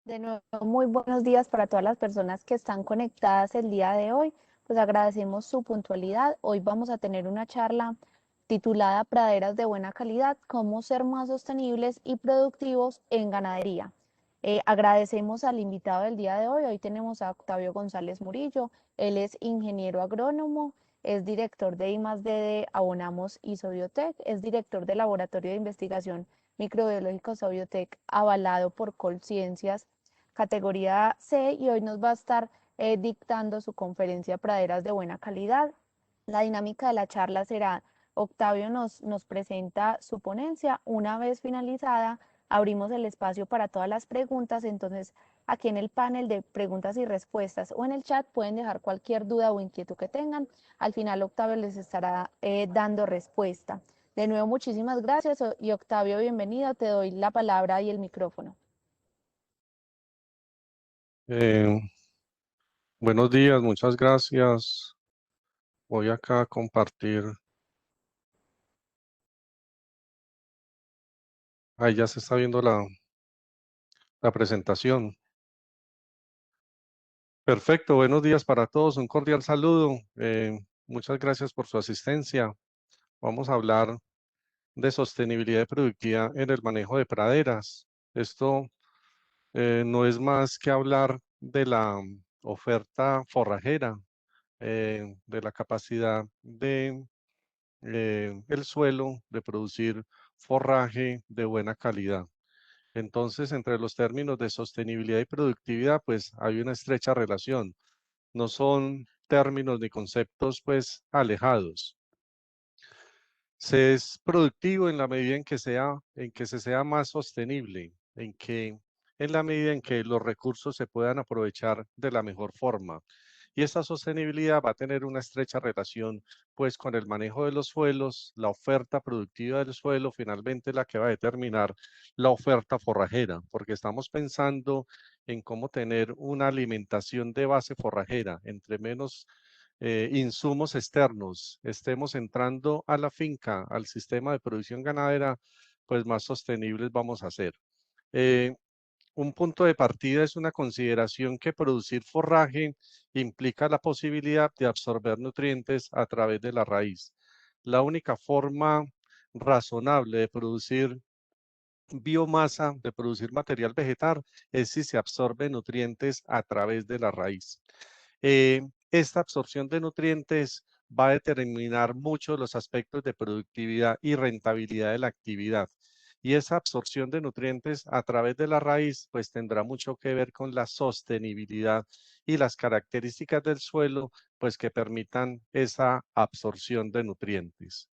De nuevo, muy buenos días para todas las personas que están conectadas el día de hoy. Pues agradecemos su puntualidad. Hoy vamos a tener una charla titulada Praderas de buena calidad, cómo ser más sostenibles y productivos en ganadería. Agradecemos al invitado del día de hoy. Hoy tenemos a Octavio González Murillo. Él es ingeniero agrónomo, es director de I+D de Abonamos Isobiotec, es director del Laboratorio de Investigación Microbiológico Sobiotec, avalado por Colciencias categoría C, y hoy nos va a estar dictando su conferencia Praderas de buena calidad. La dinámica de la charla será: Octavio nos presenta su ponencia. Una vez finalizada, abrimos el espacio para todas las preguntas. Entonces, aquí en el panel de preguntas y respuestas o en el chat pueden dejar cualquier duda o inquietud que tengan. Al final, Octavio les estará dando respuesta. De nuevo, muchísimas gracias y Octavio, bienvenido. Te doy la palabra y el micrófono. Eh, Buenos días, muchas gracias. Voy acá a compartir. Ahí ya se está viendo la presentación. Perfecto, buenos días para todos. Un cordial saludo. Muchas gracias por su asistencia. Vamos a hablar de sostenibilidad y productividad en el manejo de praderas. Esto no es más que hablar de la oferta forrajera, de la capacidad de el suelo de producir forraje de buena calidad. Entonces, entre los términos de sostenibilidad y productividad, pues hay una estrecha relación. No son términos ni conceptos, pues, alejados. Se es productivo en la medida en que se sea más sostenible, en la medida en que los recursos se puedan aprovechar de la mejor forma. Y esta sostenibilidad va a tener una estrecha relación, pues, con el manejo de los suelos, la oferta productiva del suelo, finalmente la que va a determinar la oferta forrajera, porque estamos pensando en cómo tener una alimentación de base forrajera, entre menos insumos externos estemos entrando a la finca, al sistema de producción ganadera, pues más sostenibles vamos a ser. Eh, un punto de partida es una consideración que producir forraje implica la posibilidad de absorber nutrientes a través de la raíz. La única forma razonable de producir biomasa, de producir material vegetal, es si se absorbe nutrientes a través de la raíz. Esta absorción de nutrientes va a determinar mucho los aspectos de productividad y rentabilidad de la actividad. Y esa absorción de nutrientes a través de la raíz, pues tendrá mucho que ver con la sostenibilidad y las características del suelo, pues que permitan esa absorción de nutrientes.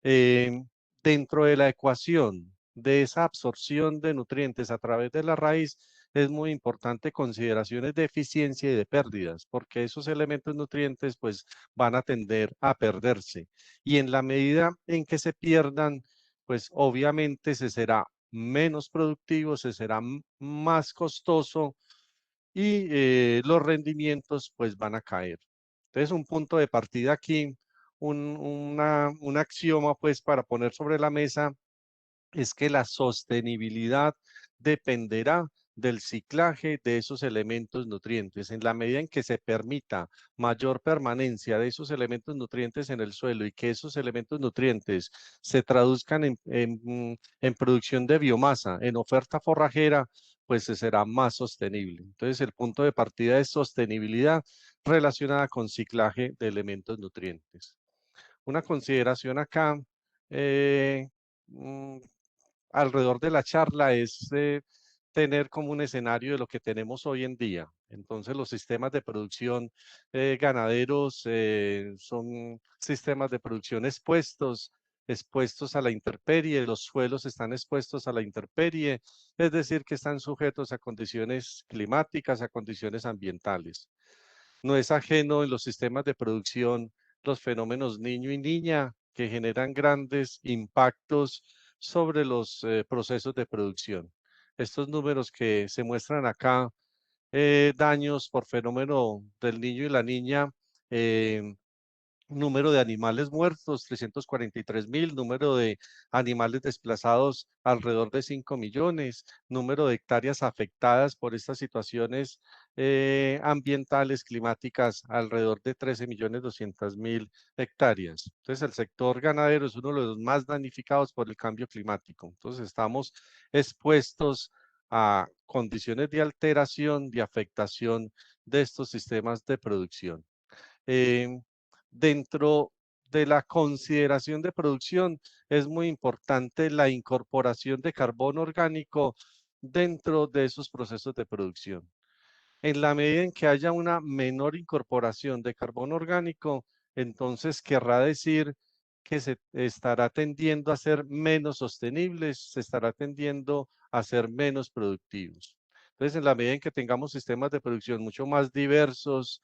Eh, Dentro de la ecuación de esa absorción de nutrientes a través de la raíz, es muy importante consideraciones de eficiencia y de pérdidas, porque esos elementos nutrientes pues van a tender a perderse. Y en la medida en que se pierdan, pues obviamente se será menos productivo, se será más costoso y los rendimientos pues van a caer. Entonces, un punto de partida aquí, un axioma pues para poner sobre la mesa es que la sostenibilidad dependerá del ciclaje de esos elementos nutrientes. En la medida en que se permita mayor permanencia de esos elementos nutrientes en el suelo y que esos elementos nutrientes se traduzcan en producción de biomasa, en oferta forrajera, pues se será más sostenible. Entonces, el punto de partida es sostenibilidad relacionada con ciclaje de elementos nutrientes. Una consideración acá, eh, mm, alrededor de la charla es tener como un escenario de lo que tenemos hoy en día. Entonces, los sistemas de producción ganaderos son sistemas de producción expuestos a la intemperie, los suelos están expuestos a la intemperie, es decir, que están sujetos a condiciones climáticas, a condiciones ambientales. No es ajeno en los sistemas de producción los fenómenos niño y niña que generan grandes impactos sobre los procesos de producción. Estos números que se muestran acá, daños por fenómeno del niño y la niña, eh, número de animales muertos, 343.000, número de animales desplazados, alrededor de 5 millones, número de hectáreas afectadas por estas situaciones ambientales, climáticas, alrededor de 13.200.000 hectáreas. Entonces, el sector ganadero es uno de los más damnificados por el cambio climático. Entonces, estamos expuestos a condiciones de alteración, de afectación de estos sistemas de producción. Eh, Dentro de la consideración de producción es muy importante la incorporación de carbono orgánico dentro de esos procesos de producción. En la medida en que haya una menor incorporación de carbono orgánico, entonces querrá decir que se estará tendiendo a ser menos sostenibles, se estará tendiendo a ser menos productivos. Entonces, en la medida en que tengamos sistemas de producción mucho más diversos,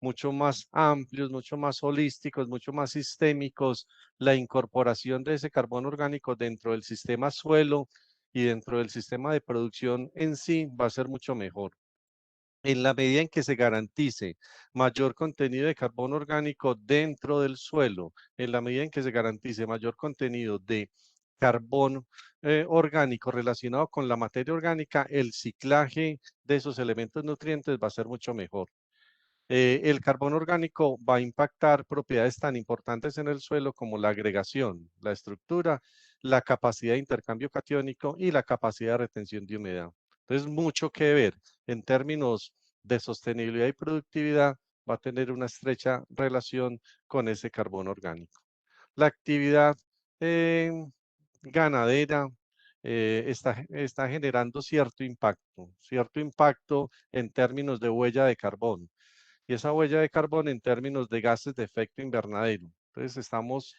mucho más amplios, mucho más holísticos, mucho más sistémicos, la incorporación de ese carbono orgánico dentro del sistema suelo y dentro del sistema de producción en sí va a ser mucho mejor. En la medida en que se garantice mayor contenido de carbono orgánico dentro del suelo, en la medida en que se garantice mayor contenido de carbono orgánico relacionado con la materia orgánica, el ciclaje de esos elementos nutrientes va a ser mucho mejor. El carbono orgánico va a impactar propiedades tan importantes en el suelo como la agregación, la estructura, la capacidad de intercambio catiónico y la capacidad de retención de humedad. Entonces, mucho que ver en términos de sostenibilidad y productividad va a tener una estrecha relación con ese carbono orgánico. La actividad eh, ganadera está generando cierto impacto en términos de huella de carbono y esa huella de carbono en términos de gases de efecto invernadero. Entonces estamos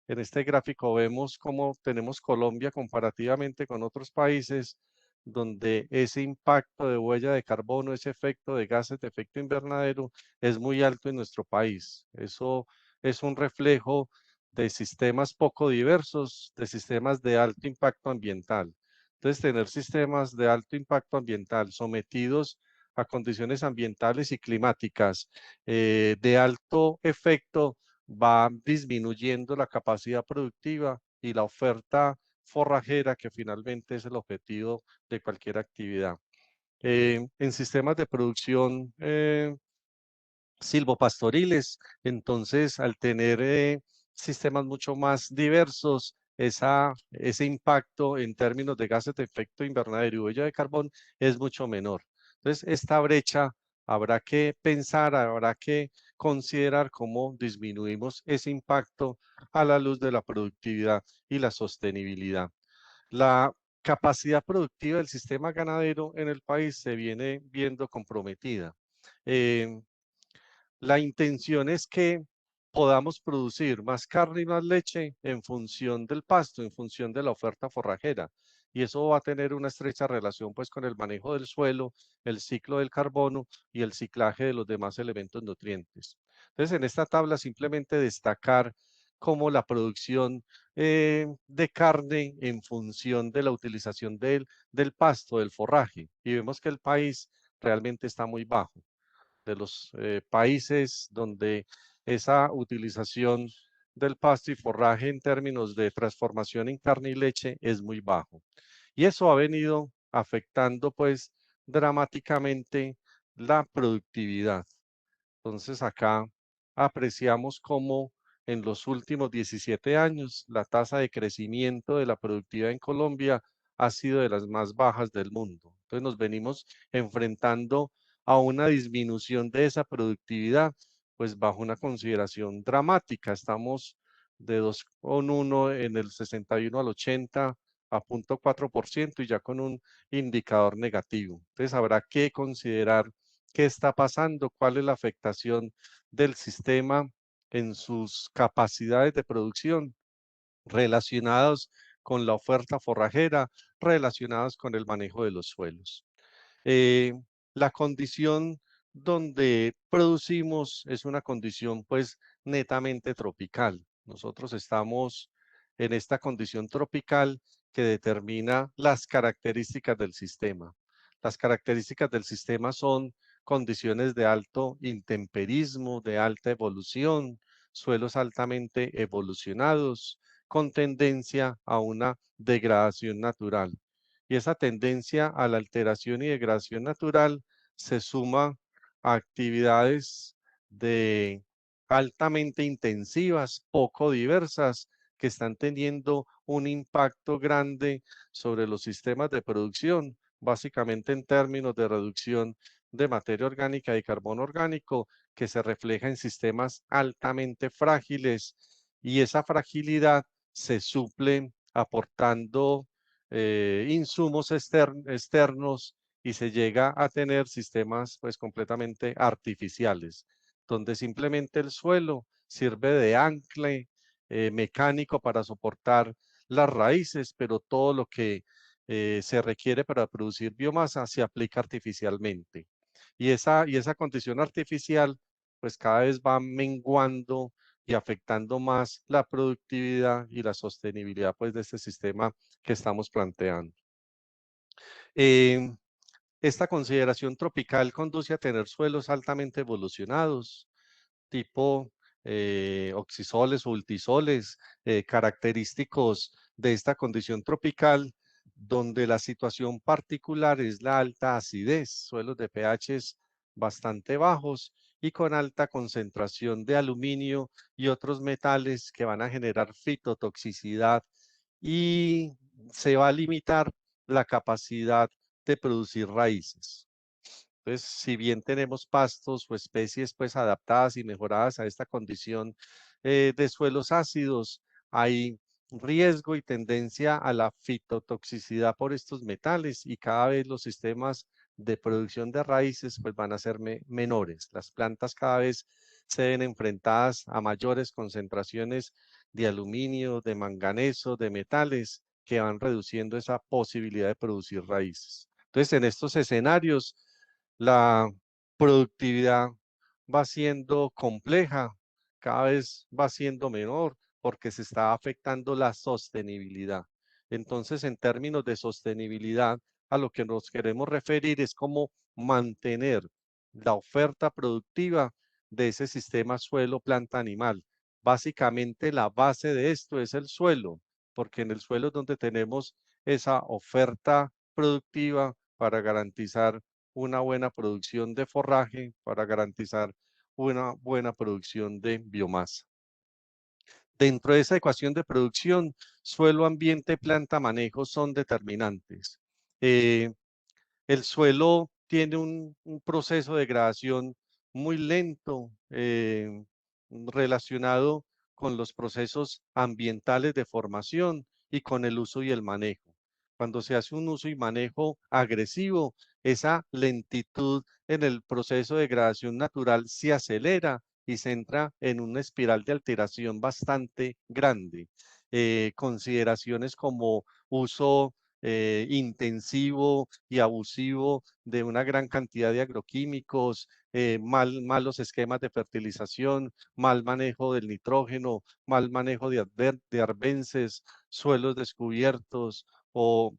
en este gráfico, vemos cómo tenemos Colombia comparativamente con otros países donde ese impacto de huella de carbono, ese efecto de gases de efecto invernadero es muy alto en nuestro país. Eso es un reflejo de sistemas poco diversos, de sistemas de alto impacto ambiental. Entonces, tener sistemas de alto impacto ambiental sometidos a condiciones ambientales y climáticas de alto efecto va disminuyendo la capacidad productiva y la oferta forrajera, que finalmente es el objetivo de cualquier actividad. En sistemas de producción silvopastoriles. Entonces, al tener sistemas mucho más diversos, ese impacto en términos de gases de efecto invernadero y huella de carbón es mucho menor. Entonces, esta brecha habrá que pensar, habrá que considerar cómo disminuimos ese impacto a la luz de la productividad y la sostenibilidad. La capacidad productiva del sistema ganadero en el país se viene viendo comprometida. Eh, la intención es que podamos producir más carne y más leche en función del pasto, en función de la oferta forrajera. Y eso va a tener una estrecha relación pues con el manejo del suelo, el ciclo del carbono y el ciclaje de los demás elementos nutrientes. Entonces, en esta tabla simplemente destacar cómo la producción de carne en función de la utilización del pasto, del forraje. Y vemos que el país realmente está muy bajo de los países donde esa utilización del pasto y forraje en términos de transformación en carne y leche es muy bajo. Y eso ha venido afectando pues dramáticamente la productividad. Entonces acá apreciamos cómo en los últimos 17 años la tasa de crecimiento de la productividad en Colombia ha sido de las más bajas del mundo. Entonces nos venimos enfrentando a una disminución de esa productividad, pues bajo una consideración dramática. Estamos de 2,1 en el 61 al 80 a 0,4% y ya con un indicador negativo. Entonces habrá que considerar qué está pasando, cuál es la afectación del sistema en sus capacidades de producción relacionados con la oferta forrajera, relacionados con el manejo de los suelos. Eh, la condición donde producimos es una condición pues netamente tropical. Nosotros estamos en esta condición tropical que determina las características del sistema. Las características del sistema son condiciones de alto intemperismo, de alta evolución, suelos altamente evolucionados con tendencia a una degradación natural. Y esa tendencia a la alteración y degradación natural se suma a actividades de altamente intensivas, poco diversas, que están teniendo un impacto grande sobre los sistemas de producción, básicamente en términos de reducción de materia orgánica y carbono orgánico, que se refleja en sistemas altamente frágiles, y esa fragilidad se suple aportando insumos externos, y se llega a tener sistemas pues completamente artificiales, donde simplemente el suelo sirve de ancla mecánico para soportar las raíces, pero todo lo que se requiere para producir biomasa se aplica artificialmente. Y esa condición artificial pues cada vez va menguando y afectando más la productividad y la sostenibilidad pues de este sistema que estamos planteando. Eh, esta consideración tropical conduce a tener suelos altamente evolucionados, tipo oxisoles o ultisoles, característicos de esta condición tropical, donde la situación particular es la alta acidez, suelos de pHs bastante bajos y con alta concentración de aluminio y otros metales que van a generar fitotoxicidad, y se va a limitar la capacidad de producir raíces. Entonces, si bien tenemos pastos o especies pues adaptadas y mejoradas a esta condición de suelos ácidos, hay riesgo y tendencia a la fitotoxicidad por estos metales, y cada vez los sistemas de producción de raíces pues van a ser menores. Las plantas cada vez se ven enfrentadas a mayores concentraciones de aluminio, de manganeso, de metales, que van reduciendo esa posibilidad de producir raíces. Entonces, en estos escenarios, la productividad va siendo compleja, cada vez va siendo menor, porque se está afectando la sostenibilidad. Entonces, en términos de sostenibilidad, a lo que nos queremos referir es cómo mantener la oferta productiva de ese sistema suelo-planta-animal. Básicamente, la base de esto es el suelo, porque en el suelo es donde tenemos esa oferta productiva para garantizar una buena producción de forraje, para garantizar una buena producción de biomasa. Dentro de esa ecuación de producción, suelo, ambiente, planta, manejo son determinantes. Eh, el suelo tiene un proceso de degradación muy lento, relacionado con los procesos ambientales de formación y con el uso y el manejo. Cuando se hace un uso y manejo agresivo, esa lentitud en el proceso de degradación natural se acelera y se entra en una espiral de alteración bastante grande. Consideraciones como uso intensivo y abusivo de una gran cantidad de agroquímicos, malos esquemas de fertilización, mal manejo del nitrógeno, mal manejo de arbences, suelos descubiertos o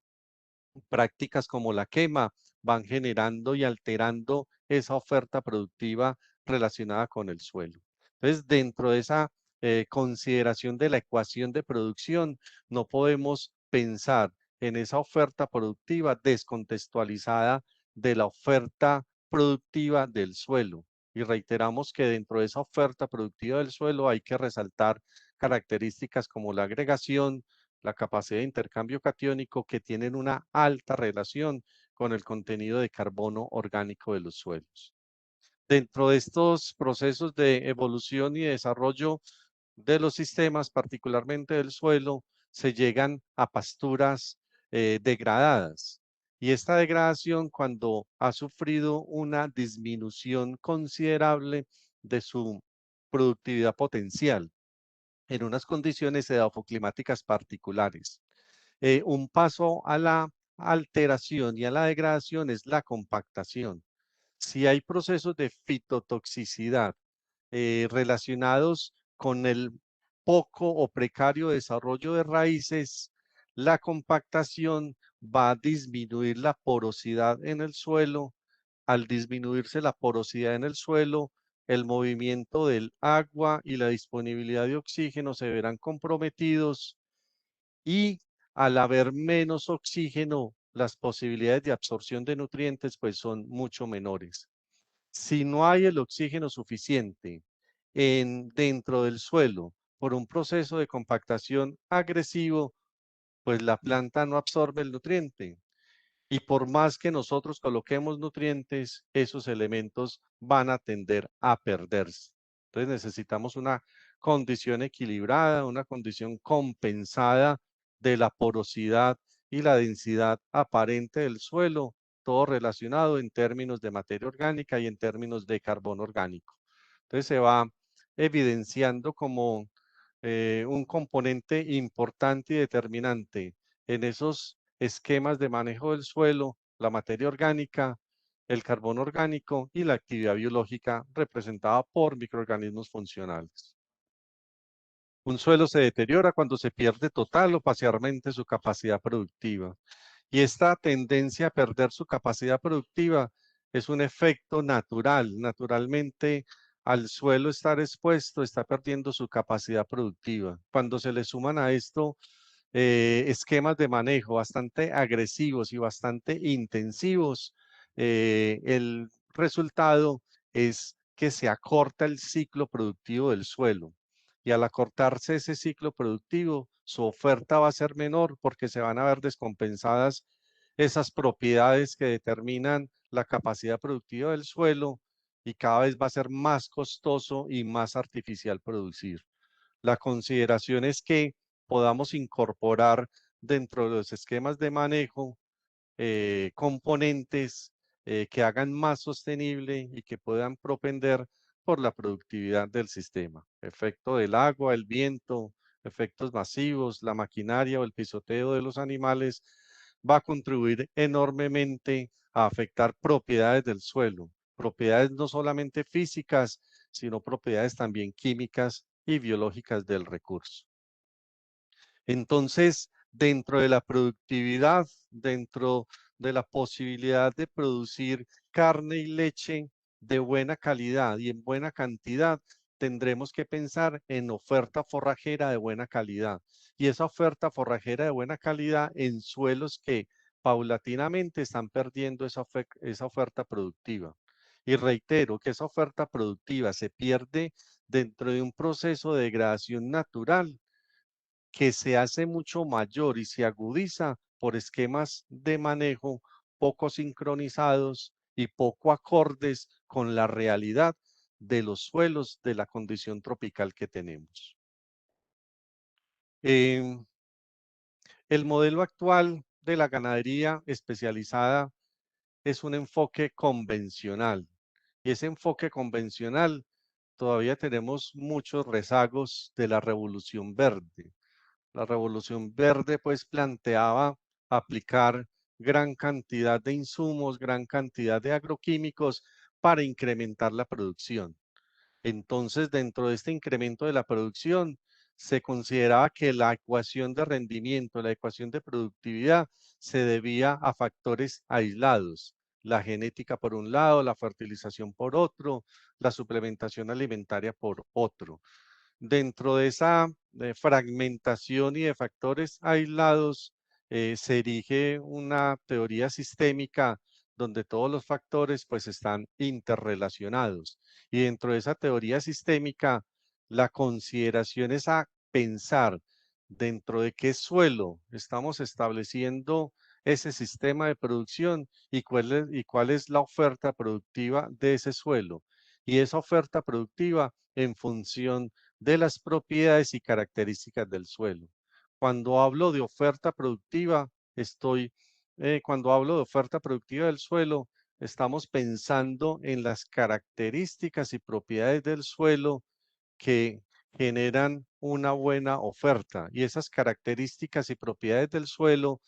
prácticas como la quema, van generando y alterando esa oferta productiva relacionada con el suelo. Entonces, dentro de esa consideración de la ecuación de producción, no podemos pensar en esa oferta productiva descontextualizada de la oferta productiva del suelo. Y reiteramos que dentro de esa oferta productiva del suelo hay que resaltar características como la agregación, la capacidad de intercambio catiónico, que tienen una alta relación con el contenido de carbono orgánico de los suelos. Dentro de estos procesos de evolución y desarrollo de los sistemas, particularmente del suelo, se llegan a pasturas degradadas. Y esta degradación, cuando ha sufrido una disminución considerable de su productividad potencial en unas condiciones edafoclimáticas particulares. Un paso a la alteración y a la degradación es la compactación. Si hay procesos de fitotoxicidad relacionados con el poco o precario desarrollo de raíces, la compactación va a disminuir la porosidad en el suelo. Al disminuirse la porosidad en el suelo, el movimiento del agua y la disponibilidad de oxígeno se verán comprometidos y al haber menos oxígeno, las posibilidades de absorción de nutrientes pues son mucho menores. Si no hay el oxígeno suficiente dentro del suelo por un proceso de compactación agresivo, pues la planta no absorbe el nutriente. Y por más que nosotros coloquemos nutrientes, esos elementos van a tender a perderse. Entonces necesitamos una condición equilibrada, una condición compensada de la porosidad y la densidad aparente del suelo, todo relacionado en términos de materia orgánica y en términos de carbono orgánico. Entonces se va evidenciando como un componente importante y determinante en esos esquemas de manejo del suelo, la materia orgánica, el carbono orgánico y la actividad biológica representada por microorganismos funcionales. Un suelo se deteriora cuando se pierde total o parcialmente su capacidad productiva. Y esta tendencia a perder su capacidad productiva es un efecto natural. Naturalmente, al suelo estar expuesto, está perdiendo su capacidad productiva. Cuando se le suman a esto esquemas de manejo bastante agresivos y bastante intensivos, el resultado es que se acorta el ciclo productivo del suelo. Y al acortarse ese ciclo productivo, su oferta va a ser menor porque se van a ver descompensadas esas propiedades que determinan la capacidad productiva del suelo y cada vez va a ser más costoso y más artificial producir. La consideración es que podamos incorporar dentro de los esquemas de manejo componentes que hagan más sostenible y que puedan propender por la productividad del sistema. Efecto del agua, el viento, efectos masivos, la maquinaria o el pisoteo de los animales va a contribuir enormemente a afectar propiedades del suelo, propiedades no solamente físicas, sino propiedades también químicas y biológicas del recurso. Entonces, dentro de la productividad, dentro de la posibilidad de producir carne y leche de buena calidad y en buena cantidad, tendremos que pensar en oferta forrajera de buena calidad. Y esa oferta forrajera de buena calidad en suelos que paulatinamente están perdiendo esa oferta productiva. Y reitero que esa oferta productiva se pierde dentro de un proceso de degradación natural que se hace mucho mayor y se agudiza por esquemas de manejo poco sincronizados y poco acordes con la realidad de los suelos de la condición tropical que tenemos. Em, el modelo actual de la ganadería especializada es un enfoque convencional y ese enfoque convencional todavía tenemos muchos rezagos de la revolución verde. La Revolución Verde pues planteaba aplicar gran cantidad de insumos, gran cantidad de agroquímicos para incrementar la producción. Entonces, dentro de este incremento de la producción, se consideraba que la ecuación de rendimiento, la ecuación de productividad, se debía a factores aislados. La genética por un lado, la fertilización por otro, la suplementación alimentaria por otro. Dentro de esa fragmentación y de factores aislados, se erige una teoría sistémica donde todos los factores pues están interrelacionados. Y dentro de esa teoría sistémica, la consideración es a pensar dentro de qué suelo estamos estableciendo ese sistema de producción y cuál es la oferta productiva de ese suelo. Y esa oferta productiva en función de las propiedades y características del suelo. Cuando hablo de oferta productiva, cuando hablo de oferta productiva del suelo, estamos pensando en las características y propiedades del suelo que generan una buena oferta. Y esas características y propiedades del suelo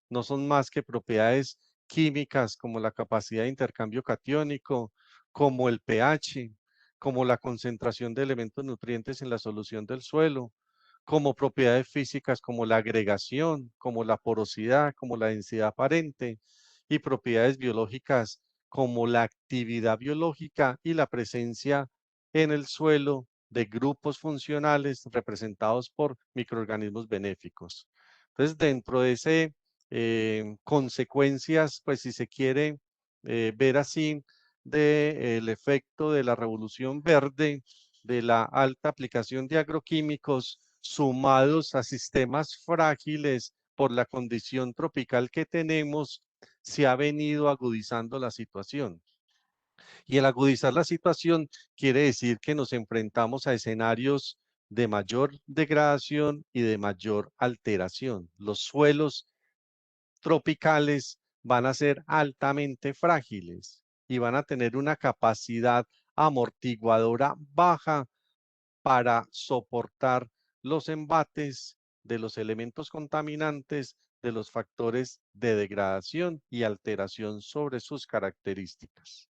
no son más que propiedades químicas como la capacidad de intercambio catiónico, como el pH, como la concentración de elementos nutrientes en la solución del suelo, como propiedades físicas como la agregación, como la porosidad, como la densidad aparente, y propiedades biológicas como la actividad biológica y la presencia en el suelo de grupos funcionales representados por microorganismos benéficos. Entonces, dentro de ese consecuencias, pues si se quiere ver así, del efecto de la revolución verde, de la alta aplicación de agroquímicos, sumados a sistemas frágiles por la condición tropical que tenemos, se ha venido agudizando la situación. Y el agudizar la situación quiere decir que nos enfrentamos a escenarios de mayor degradación y de mayor alteración. Los suelos tropicales van a ser altamente frágiles y van a tener una capacidad amortiguadora baja para soportar los embates de los elementos contaminantes, de los factores de degradación y alteración sobre sus características.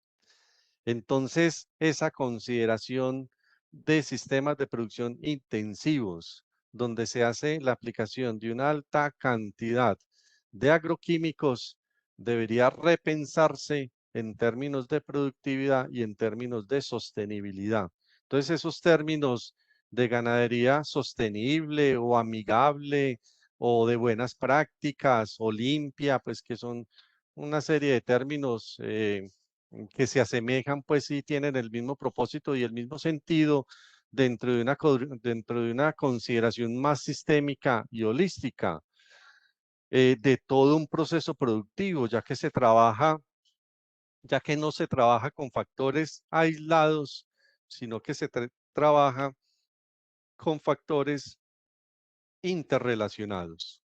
Entonces, esa consideración de sistemas de producción intensivos, donde se hace la aplicación de una alta cantidad de agroquímicos, debería repensarse en términos de productividad y en términos de sostenibilidad. Entonces, esos términos de ganadería sostenible o amigable o de buenas prácticas o limpia, pues que son una serie de términos que se asemejan, pues sí tienen el mismo propósito y el mismo sentido dentro de una consideración más sistémica y holística de todo un proceso productivo, ya que no se trabaja con factores aislados, sino que se trabaja con factores interrelacionados.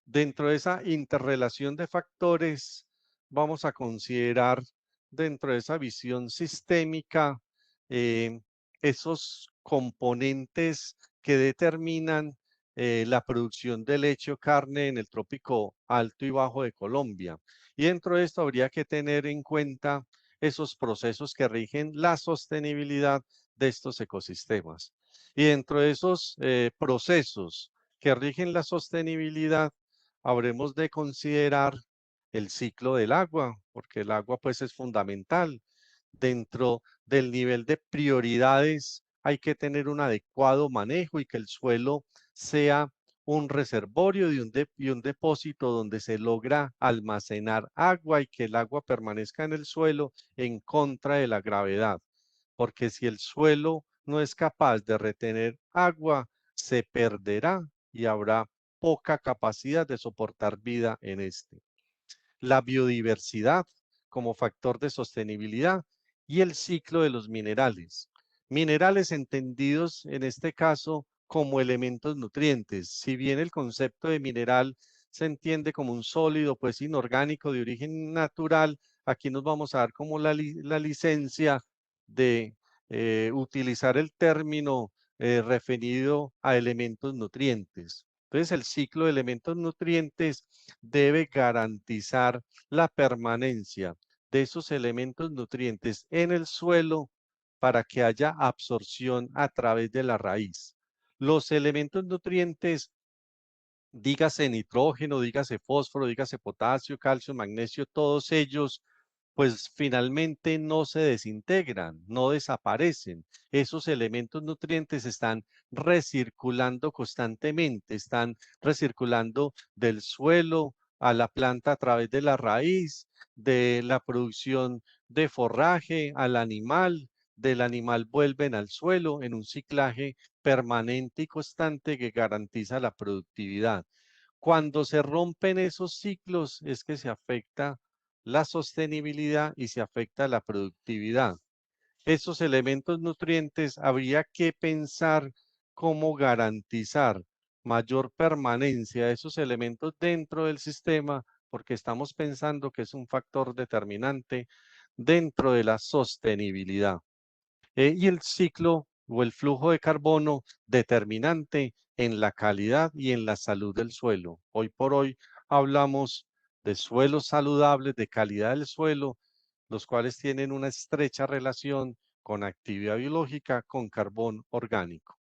Dentro de esa interrelación de factores, vamos a considerar dentro de esa visión sistémica eh, esos componentes que determinan la producción de leche o carne en el trópico alto y bajo de Colombia. Y dentro de esto habría que tener en cuenta esos procesos que rigen la sostenibilidad de estos ecosistemas. Y dentro de esos procesos que rigen la sostenibilidad, habremos de considerar el ciclo del agua, porque el agua pues es fundamental. Dentro del nivel de prioridades hay que tener un adecuado manejo y que el suelo sea un reservorio y un depósito donde se logra almacenar agua y que el agua permanezca en el suelo en contra de la gravedad. Porque si el suelo no es capaz de retener agua, se perderá y habrá poca capacidad de soportar vida en este. La biodiversidad como factor de sostenibilidad y el ciclo de los minerales. Minerales entendidos en este caso como elementos nutrientes. Si bien el concepto de mineral se entiende como un sólido, pues inorgánico de origen natural, aquí nos vamos a dar como la licencia de utilizar el término referido a elementos nutrientes. Entonces, el ciclo de elementos nutrientes debe garantizar la permanencia de esos elementos nutrientes en el suelo para que haya absorción a través de la raíz. Los elementos nutrientes, dígase nitrógeno, dígase fósforo, dígase potasio, calcio, magnesio, todos ellos pues finalmente no se desintegran, no desaparecen. Esos elementos nutrientes están recirculando constantemente, están recirculando del suelo a la planta a través de la raíz, de la producción de forraje al animal, del animal vuelven al suelo en un ciclaje permanente y constante que garantiza la productividad. Cuando se rompen esos ciclos es que se afecta la sostenibilidad y se afecta la productividad. Esos elementos nutrientes habría que pensar cómo garantizar mayor permanencia de esos elementos dentro del sistema, porque estamos pensando que es un factor determinante dentro de la sostenibilidad. Y el ciclo o el flujo de carbono determinante en la calidad y en la salud del suelo. Hoy por hoy hablamos de suelos saludables, de calidad del suelo, los cuales tienen una estrecha relación con actividad biológica, con carbón orgánico.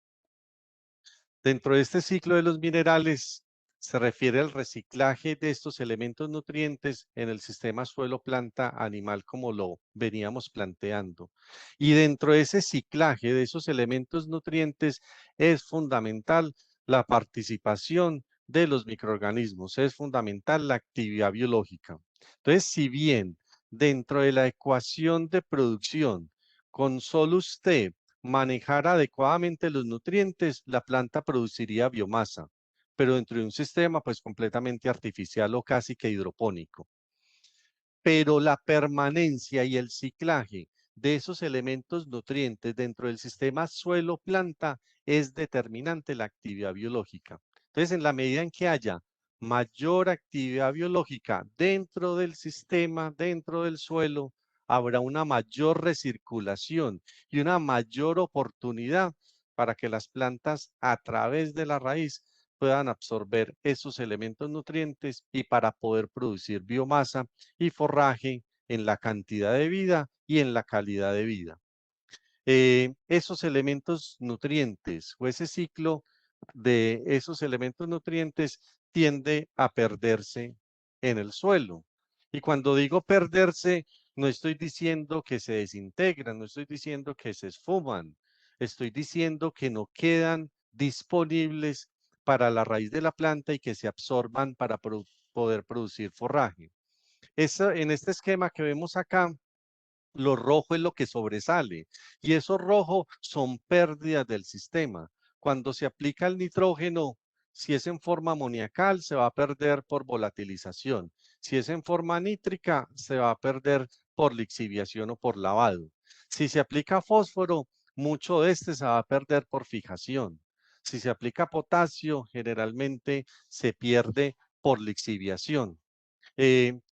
Dentro de este ciclo de los minerales, se refiere al reciclaje de estos elementos nutrientes en el sistema suelo-planta-animal como lo veníamos planteando. Y dentro de ese ciclaje de esos elementos nutrientes es fundamental la participación de los microorganismos, es fundamental la actividad biológica. Entonces, si bien dentro de la ecuación de producción, con solo usted manejar adecuadamente los nutrientes, la planta produciría biomasa, pero dentro de un sistema pues completamente artificial o casi que hidropónico. Pero la permanencia y el ciclaje de esos elementos nutrientes dentro del sistema suelo-planta es determinante la actividad biológica. Entonces, en la medida en que haya mayor actividad biológica dentro del sistema, dentro del suelo, habrá una mayor recirculación y una mayor oportunidad para que las plantas a través de la raíz puedan absorber esos elementos nutrientes y para poder producir biomasa y forraje en la cantidad de vida y en la calidad de vida. Esos elementos nutrientes o ese ciclo de esos elementos nutrientes tiende a perderse en el suelo. Y cuando digo perderse, no estoy diciendo que se desintegran, no estoy diciendo que se esfuman, estoy diciendo que no quedan disponibles para la raíz de la planta y que se absorban para poder producir forraje. En este esquema que vemos acá, lo rojo es lo que sobresale y eso rojo son pérdidas del sistema. Cuando se aplica el nitrógeno, si es en forma amoniacal, se va a perder por volatilización. Si es en forma nítrica, se va a perder por lixiviación o por lavado. Si se aplica fósforo, mucho de este se va a perder por fijación. Si se aplica potasio, generalmente se pierde por lixiviación.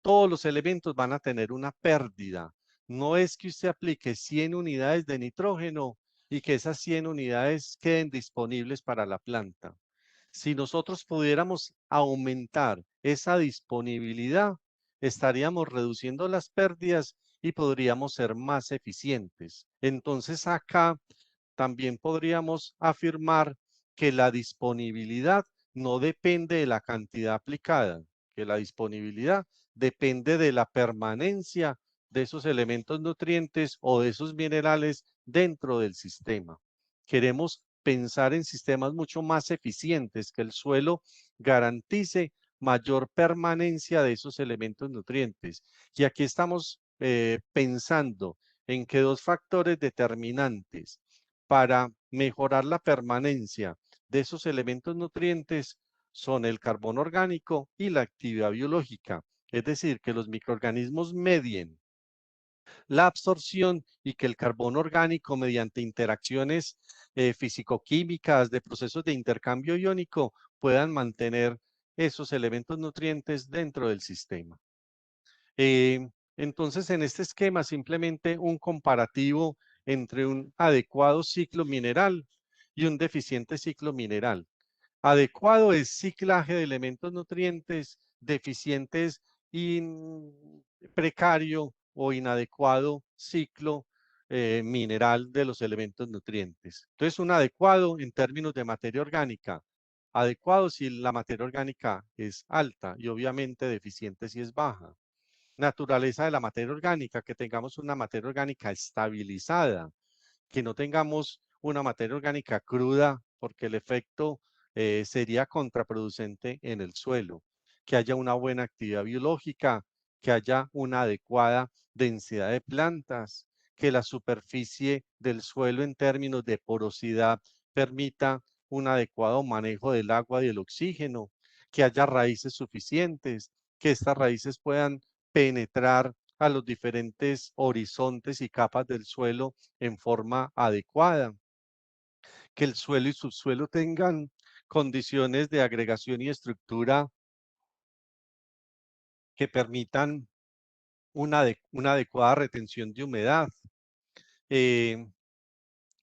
Todos los elementos van a tener una pérdida. No es que usted aplique 100 unidades de nitrógeno y que esas 100 unidades queden disponibles para la planta. Si nosotros pudiéramos aumentar esa disponibilidad, estaríamos reduciendo las pérdidas y podríamos ser más eficientes. Entonces acá también podríamos afirmar que la disponibilidad no depende de la cantidad aplicada, que la disponibilidad depende de la permanencia de esos elementos nutrientes o de esos minerales dentro del sistema. Queremos pensar en sistemas mucho más eficientes, que el suelo garantice mayor permanencia de esos elementos nutrientes. Y aquí estamos pensando en que dos factores determinantes para mejorar la permanencia de esos elementos nutrientes son el carbono orgánico y la actividad biológica. Es decir, que los microorganismos medien la absorción y que el carbono orgánico mediante interacciones físico-químicas de procesos de intercambio iónico puedan mantener esos elementos nutrientes dentro del sistema. Entonces, en este esquema, simplemente un comparativo entre un adecuado ciclo mineral y un deficiente ciclo mineral. Adecuado es ciclaje de elementos nutrientes, deficientes y precario o inadecuado ciclo mineral de los elementos nutrientes. Entonces, un adecuado en términos de materia orgánica, adecuado si la materia orgánica es alta y obviamente deficiente si es baja. Naturaleza de la materia orgánica, que tengamos una materia orgánica estabilizada, que no tengamos una materia orgánica cruda, porque el efecto sería contraproducente en el suelo, que haya una buena actividad biológica, que haya una adecuada densidad de plantas, que la superficie del suelo en términos de porosidad permita un adecuado manejo del agua y del oxígeno, que haya raíces suficientes, que estas raíces puedan penetrar a los diferentes horizontes y capas del suelo en forma adecuada, que el suelo y subsuelo tengan condiciones de agregación y estructura que permitan una adecuada retención de humedad, eh,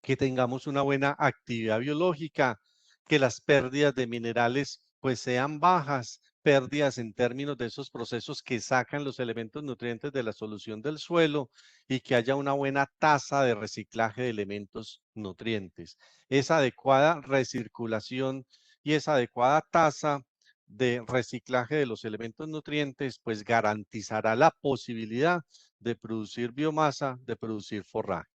que tengamos una buena actividad biológica, que las pérdidas de minerales pues sean bajas, pérdidas en términos de esos procesos que sacan los elementos nutrientes de la solución del suelo y que haya una buena tasa de reciclaje de elementos nutrientes. Esa adecuada recirculación y esa adecuada tasa de reciclaje de los elementos nutrientes, pues garantizará la posibilidad de producir biomasa, de producir forraje.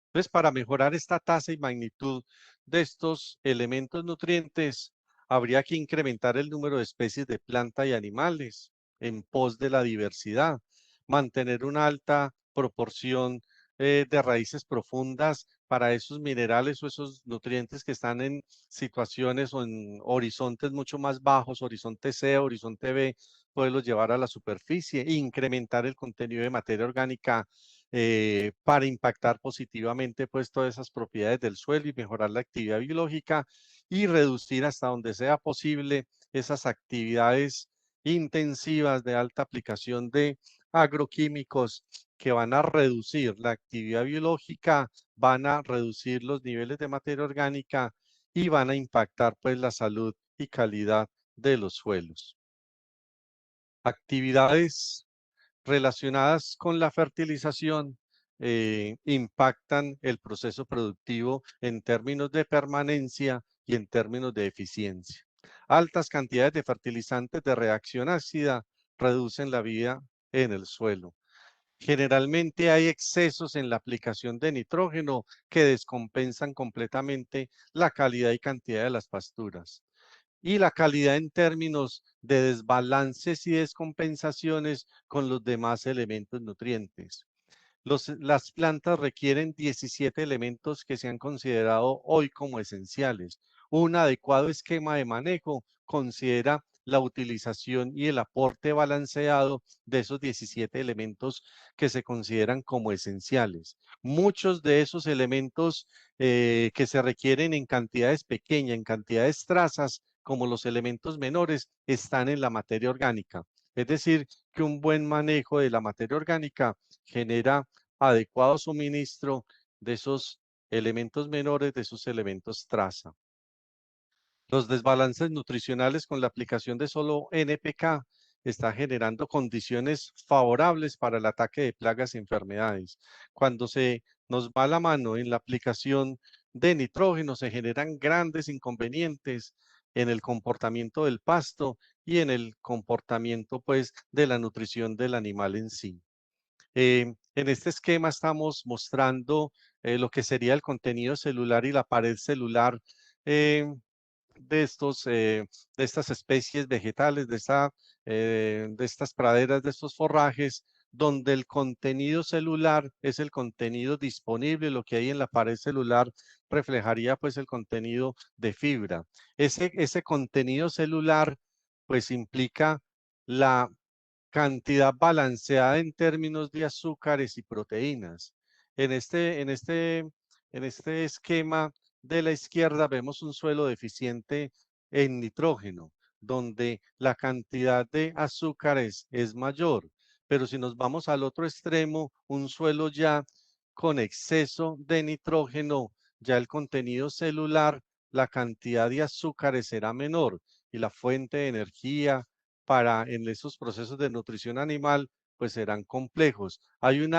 Entonces, para mejorar esta tasa y magnitud de estos elementos nutrientes, habría que incrementar el número de especies de planta y animales en pos de la diversidad, mantener una alta proporción de raíces profundas para esos minerales o esos nutrientes que están en situaciones o en horizontes mucho más bajos, horizonte C, horizonte B, poderlos llevar a la superficie e incrementar el contenido de materia orgánica para impactar positivamente pues todas esas propiedades del suelo y mejorar la actividad biológica y reducir hasta donde sea posible esas actividades intensivas de alta aplicación de agroquímicos que van a reducir la actividad biológica, van a reducir los niveles de materia orgánica y van a impactar pues la salud y calidad de los suelos. Actividades relacionadas con la fertilización impactan el proceso productivo en términos de permanencia y en términos de eficiencia. Altas cantidades de fertilizantes de reacción ácida reducen la vida en el suelo. Generalmente hay excesos en la aplicación de nitrógeno que descompensan completamente la calidad y cantidad de las pasturas y la calidad en términos de desbalances y descompensaciones con los demás elementos nutrientes. Las plantas requieren 17 elementos que se han considerado hoy como esenciales. Un adecuado esquema de manejo considera la utilización y el aporte balanceado de esos 17 elementos que se consideran como esenciales. Muchos de esos elementos que se requieren en cantidades pequeñas, en cantidades trazas, como los elementos menores, están en la materia orgánica. Es decir, que un buen manejo de la materia orgánica genera adecuado suministro de esos elementos menores, de esos elementos traza. Los desbalances nutricionales con la aplicación de solo NPK está generando condiciones favorables para el ataque de plagas y enfermedades. Cuando se nos va la mano en la aplicación de nitrógeno, se generan grandes inconvenientes en el comportamiento del pasto y en el comportamiento, pues, de la nutrición del animal en sí. En este esquema estamos mostrando lo que sería el contenido celular y la pared celular eh, de de estas especies vegetales, de estas praderas, de estos forrajes, donde el contenido celular es el contenido disponible, lo que hay en la pared celular reflejaría pues el contenido de fibra. Ese contenido celular pues implica la cantidad balanceada en términos de azúcares y proteínas. En este esquema de la izquierda vemos un suelo deficiente en nitrógeno, donde la cantidad de azúcares es mayor. Pero si nos vamos al otro extremo, un suelo ya con exceso de nitrógeno, ya el contenido celular, la cantidad de azúcares será menor y la fuente de energía para en esos procesos de nutrición animal, pues serán complejos. Hay un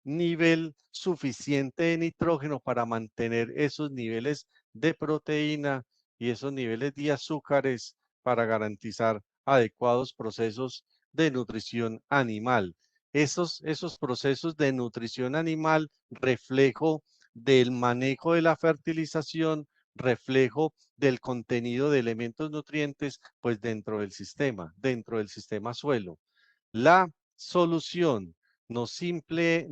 nivel suficiente de nitrógeno para mantener esos niveles de proteína y esos niveles de azúcares para garantizar adecuados procesos de nutrición animal. Esos procesos de nutrición animal, reflejo del manejo de la fertilización, reflejo del contenido de elementos nutrientes, pues dentro del sistema suelo. La solución no siempre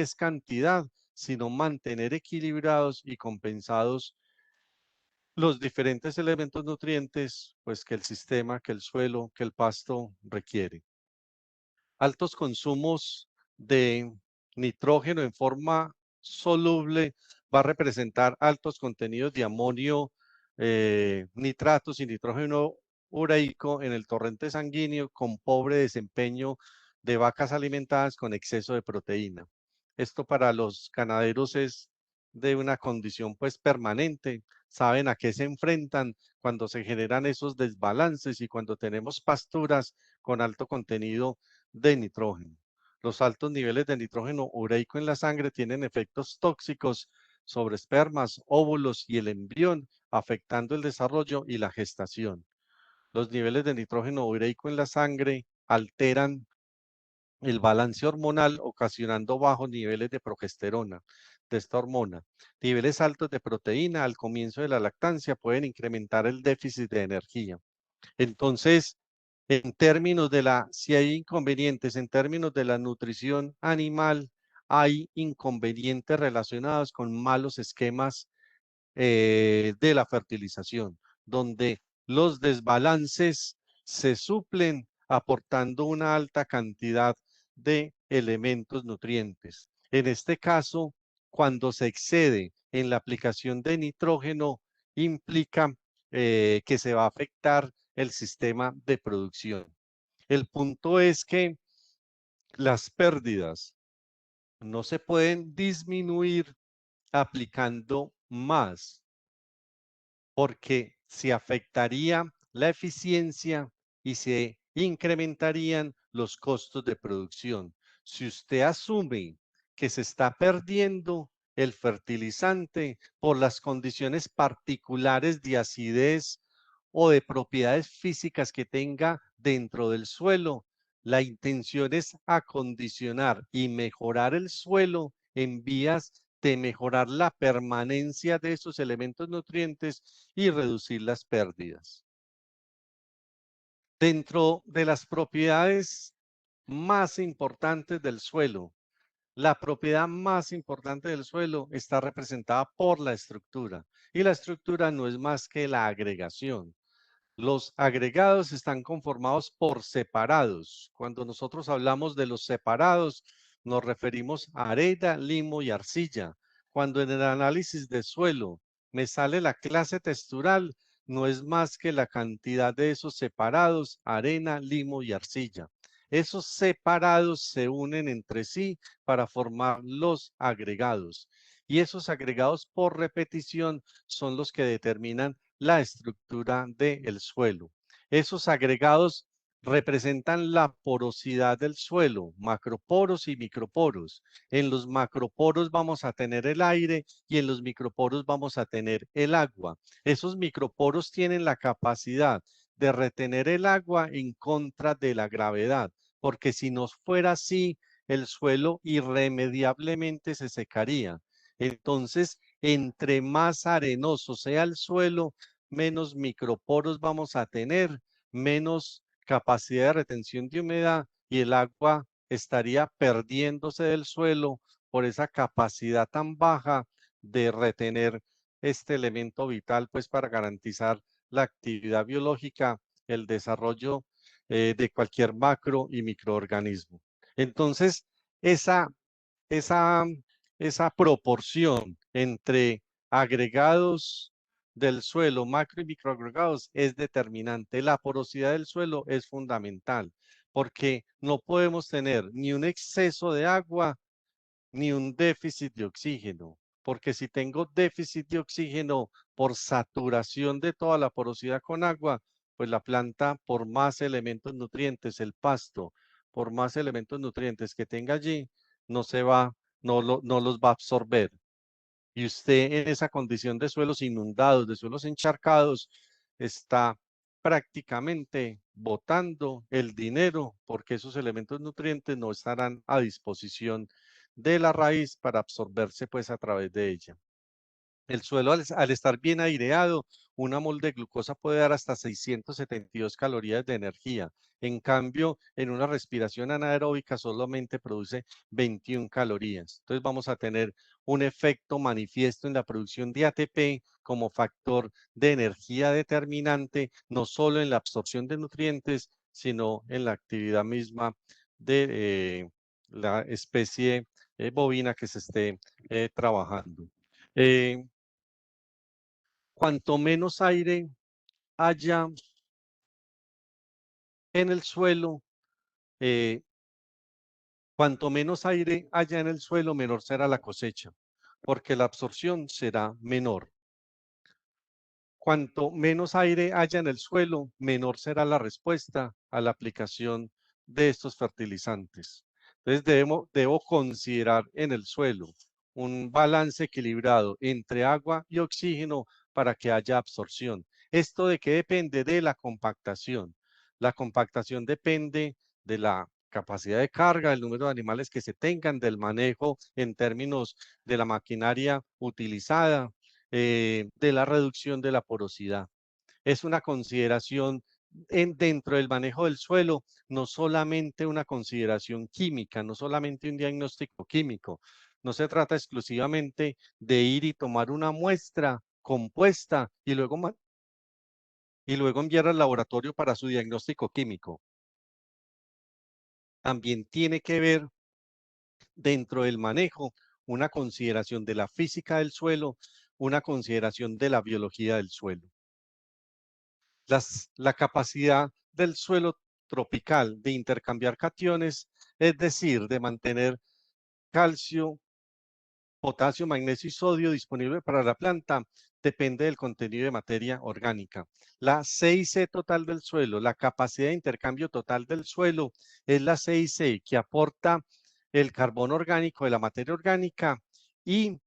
es cantidad, sino mantener equilibrados y compensados los diferentes elementos nutrientes, pues que el sistema, que el suelo, que el pasto requiere. Altos consumos de nitrógeno en forma soluble va a representar altos contenidos de amonio, nitratos y nitrógeno ureico en el torrente sanguíneo con pobre desempeño de vacas alimentadas con exceso de proteína. Esto para los ganaderos es de una condición pues permanente. Saben a qué se enfrentan cuando se generan esos desbalances y cuando tenemos pasturas con alto contenido de nitrógeno. Los altos niveles de nitrógeno ureico en la sangre tienen efectos tóxicos sobre espermas, óvulos y el embrión, afectando el desarrollo y la gestación. Los niveles de nitrógeno ureico en la sangre alteran el balance hormonal, ocasionando bajos niveles de progesterona, de esta hormona. Niveles altos de proteína al comienzo de la lactancia pueden incrementar el déficit de energía. Entonces, en términos de si hay inconvenientes, en términos de la nutrición animal, hay inconvenientes relacionados con malos esquemas de la fertilización, donde los desbalances se suplen aportando una alta cantidad de elementos nutrientes. En este caso, cuando se excede en la aplicación de nitrógeno, implica que se va a afectar el sistema de producción. El punto es que las pérdidas no se pueden disminuir aplicando más, porque se afectaría la eficiencia y se incrementarían los costos de producción. Si usted asume que se está perdiendo el fertilizante por las condiciones particulares de acidez o de propiedades físicas que tenga dentro del suelo, la intención es acondicionar y mejorar el suelo en vías de mejorar la permanencia de esos elementos nutrientes y reducir las pérdidas. Dentro de las propiedades más importantes del suelo, la propiedad más importante del suelo está representada por la estructura, y la estructura no es más que la agregación. Los agregados están conformados por separados. Cuando nosotros hablamos de los separados, nos referimos a arena, limo y arcilla. Cuando en el análisis de suelo me sale la clase textural, no es más que la cantidad de esos separados, arena, limo y arcilla. Esos separados se unen entre sí para formar los agregados. Y esos agregados por repetición son los que determinan la estructura del suelo. Esos agregados representan la porosidad del suelo, macroporos y microporos. En los macroporos vamos a tener el aire y en los microporos vamos a tener el agua. Esos microporos tienen la capacidad de retener el agua en contra de la gravedad, porque si no fuera así, el suelo irremediablemente se secaría. Entonces, entre más arenoso sea el suelo, menos microporos vamos a tener, menos capacidad de retención de humedad y el agua estaría perdiéndose del suelo por esa capacidad tan baja de retener este elemento vital, pues para garantizar la actividad biológica, el desarrollo de cualquier macro y microorganismo. Entonces, esa esa, esa proporción entre agregados del suelo, macro y microagregados, es determinante. La porosidad del suelo es fundamental porque no podemos tener ni un exceso de agua ni un déficit de oxígeno, porque si tengo déficit de oxígeno por saturación de toda la porosidad con agua, pues la planta, por más elementos nutrientes, el pasto, por más elementos nutrientes que tenga allí, no se va, no los va a absorber. Y usted en esa condición de suelos inundados, de suelos encharcados, está prácticamente botando el dinero porque esos elementos nutrientes no estarán a disposición de la raíz para absorberse pues a través de ella. El suelo al estar bien aireado, una mol de glucosa puede dar hasta 672 calorías de energía. En cambio, en una respiración anaeróbica solamente produce 21 calorías. Entonces vamos a tener un efecto manifiesto en la producción de ATP como factor de energía determinante, no solo en la absorción de nutrientes, sino en la actividad misma de la especie bovina que se esté trabajando. Eh, Cuanto menos aire haya en el suelo, eh, cuanto menos aire haya en el suelo, menor será la cosecha, porque la absorción será menor. Cuanto menos aire haya en el suelo, menor será la respuesta a la aplicación de estos fertilizantes. Entonces debo considerar en el suelo un balance equilibrado entre agua y oxígeno para que haya absorción. ¿Esto de qué depende? De la compactación. La compactación depende de la capacidad de carga, el número de animales que se tengan, del manejo en términos de la maquinaria utilizada, de la reducción de la porosidad. Es una consideración dentro del manejo del suelo, no solamente una consideración química, no solamente un diagnóstico químico. No se trata exclusivamente de ir y tomar una muestra compuesta y luego enviar al laboratorio para su diagnóstico químico. También tiene que ver dentro del manejo una consideración de la física del suelo, una consideración de la biología del suelo. La capacidad del suelo tropical de intercambiar cationes, es decir, de mantener calcio, potasio, magnesio y sodio disponible para la planta, depende del contenido de materia orgánica. La C total del suelo, la capacidad de intercambio total del suelo, es la C que aporta el carbono orgánico de la materia orgánica y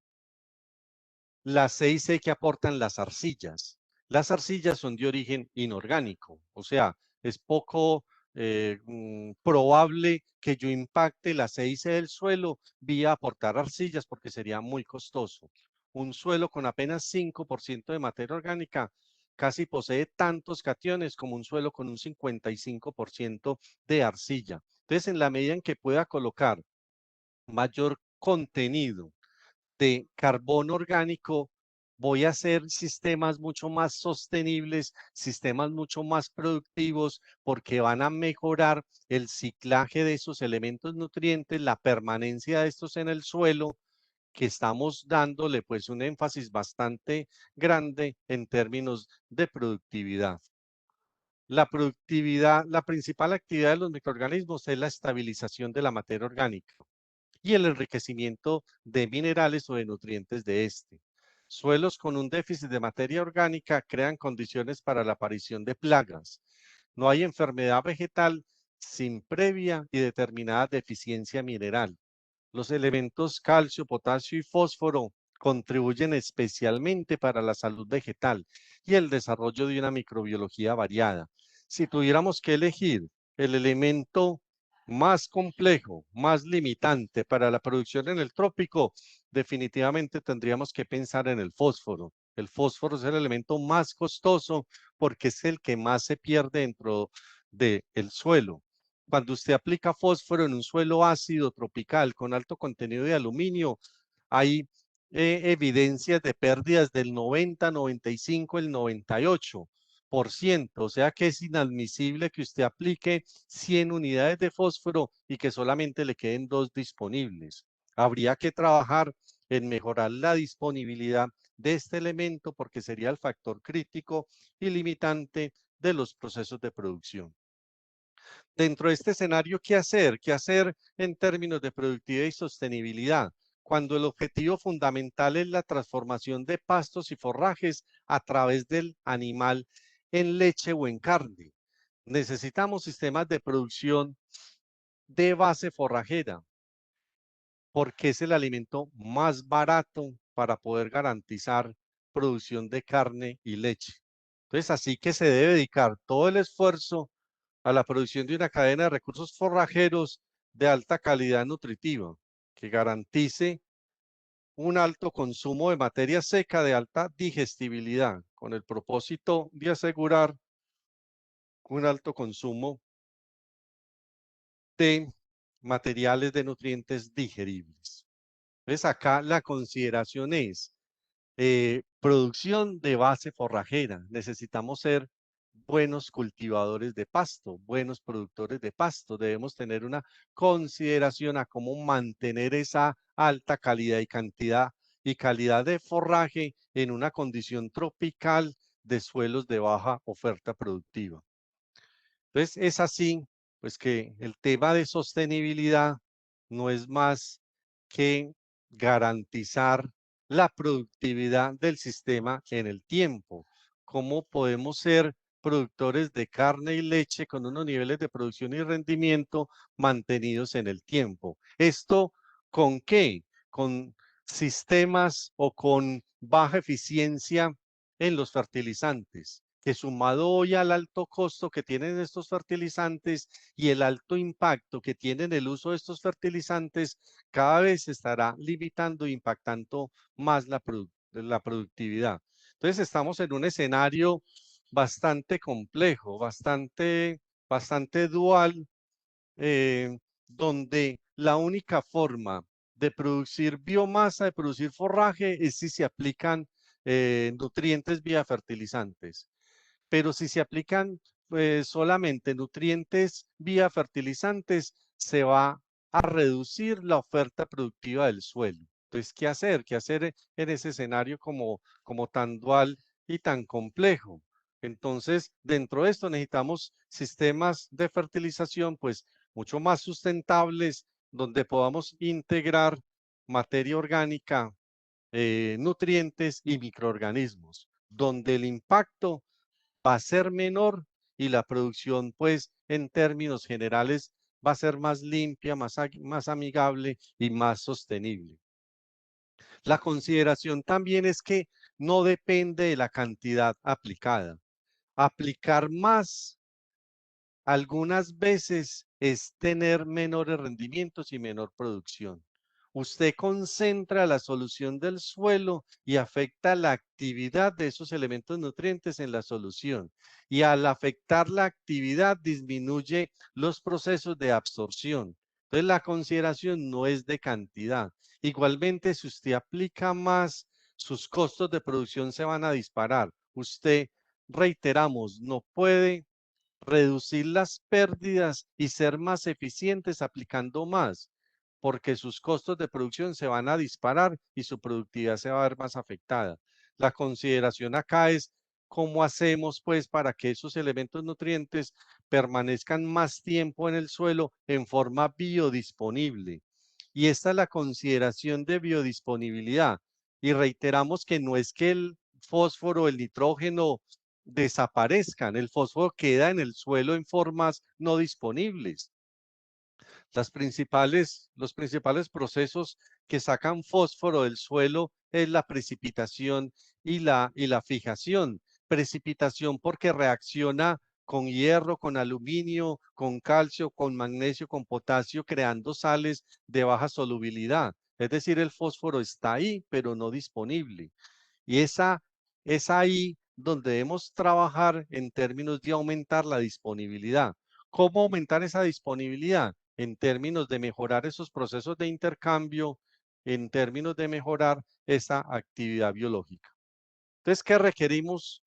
la C que aportan las arcillas. Las arcillas son de origen inorgánico, o sea, es poco probable que yo impacte la C del suelo vía aportar arcillas porque sería muy costoso. Un suelo con apenas 5% de materia orgánica casi posee tantos cationes como un suelo con un 55% de arcilla. Entonces, en la medida en que pueda colocar mayor contenido de carbono orgánico, voy a hacer sistemas mucho más sostenibles, sistemas mucho más productivos, porque van a mejorar el ciclaje de esos elementos nutrientes, la permanencia de estos en el suelo, que estamos dándole pues un énfasis bastante grande en términos de productividad. La productividad, la principal actividad de los microorganismos es la estabilización de la materia orgánica y el enriquecimiento de minerales o de nutrientes de este. Suelos con un déficit de materia orgánica crean condiciones para la aparición de plagas. No hay enfermedad vegetal sin previa y determinada deficiencia mineral. Los elementos calcio, potasio y fósforo contribuyen especialmente para la salud vegetal y el desarrollo de una microbiología variada. Si tuviéramos que elegir el elemento más complejo, más limitante para la producción en el trópico, definitivamente tendríamos que pensar en el fósforo. El fósforo es el elemento más costoso porque es el que más se pierde dentro del suelo. Cuando usted aplica fósforo en un suelo ácido tropical con alto contenido de aluminio, hay evidencias de pérdidas del 90, 95, el 98%. O sea que es inadmisible que usted aplique 100 unidades de fósforo y que solamente le queden 2 disponibles. Habría que trabajar en mejorar la disponibilidad de este elemento porque sería el factor crítico y limitante de los procesos de producción. Dentro de este escenario, ¿qué hacer? ¿Qué hacer en términos de productividad y sostenibilidad? Cuando el objetivo fundamental es la transformación de pastos y forrajes a través del animal en leche o en carne. Necesitamos sistemas de producción de base forrajera, porque es el alimento más barato para poder garantizar producción de carne y leche. Entonces, así que se debe dedicar todo el esfuerzo a la producción de una cadena de recursos forrajeros de alta calidad nutritiva, que garantice un alto consumo de materia seca de alta digestibilidad, con el propósito de asegurar un alto consumo de materiales de nutrientes digeribles. Entonces acá la consideración es producción de base forrajera. Necesitamos ser buenos cultivadores de pasto, buenos productores de pasto. Debemos tener una consideración a cómo mantener esa alta calidad y calidad de forraje en una condición tropical de suelos de baja oferta productiva. Entonces, es así, pues que el tema de sostenibilidad no es más que garantizar la productividad del sistema en el tiempo. ¿Cómo podemos ser productores de carne y leche con unos niveles de producción y rendimiento mantenidos en el tiempo? ¿Esto con qué? Con sistemas o con baja eficiencia en los fertilizantes, que sumado hoy al alto costo que tienen estos fertilizantes y el alto impacto que tienen el uso de estos fertilizantes, cada vez se estará limitando e impactando más la productividad. Entonces estamos en un escenario bastante complejo, bastante dual, eh, donde la única forma de producir biomasa, de producir forraje, es si se aplican nutrientes vía fertilizantes. Pero si se aplican solamente nutrientes vía fertilizantes, se va a reducir la oferta productiva del suelo. Entonces, ¿qué hacer? ¿Qué hacer en ese escenario como tan dual y tan complejo? Entonces, dentro de esto necesitamos sistemas de fertilización, pues, mucho más sustentables, donde podamos integrar materia orgánica, nutrientes y microorganismos, donde el impacto va a ser menor y la producción, pues, en términos generales, va a ser más limpia, más amigable y más sostenible. La consideración también es que no depende de la cantidad aplicada. Aplicar más algunas veces es tener menores rendimientos y menor producción. Usted concentra la solución del suelo y afecta la actividad de esos elementos nutrientes en la solución. Y al afectar la actividad disminuye los procesos de absorción. Entonces la consideración no es de cantidad. Igualmente, si usted aplica más, sus costos de producción se van a disparar. Usted, reiteramos, no puede reducir las pérdidas y ser más eficientes aplicando más, porque sus costos de producción se van a disparar y su productividad se va a ver más afectada. La consideración acá es cómo hacemos pues para que esos elementos nutrientes permanezcan más tiempo en el suelo en forma biodisponible. Y esta es la consideración de biodisponibilidad. Y reiteramos que no es que el fósforo, el nitrógeno desaparezcan, el fósforo queda en el suelo en formas no disponibles. Los principales procesos que sacan fósforo del suelo es la precipitación y la fijación. Precipitación porque reacciona con hierro, con aluminio, con calcio, con magnesio, con potasio, creando sales de baja solubilidad. Es decir, el fósforo está ahí, pero no disponible. Y esa es ahí donde debemos trabajar en términos de aumentar la disponibilidad. ¿Cómo aumentar esa disponibilidad? En términos de mejorar esos procesos de intercambio, en términos de mejorar esa actividad biológica. Entonces, ¿qué requerimos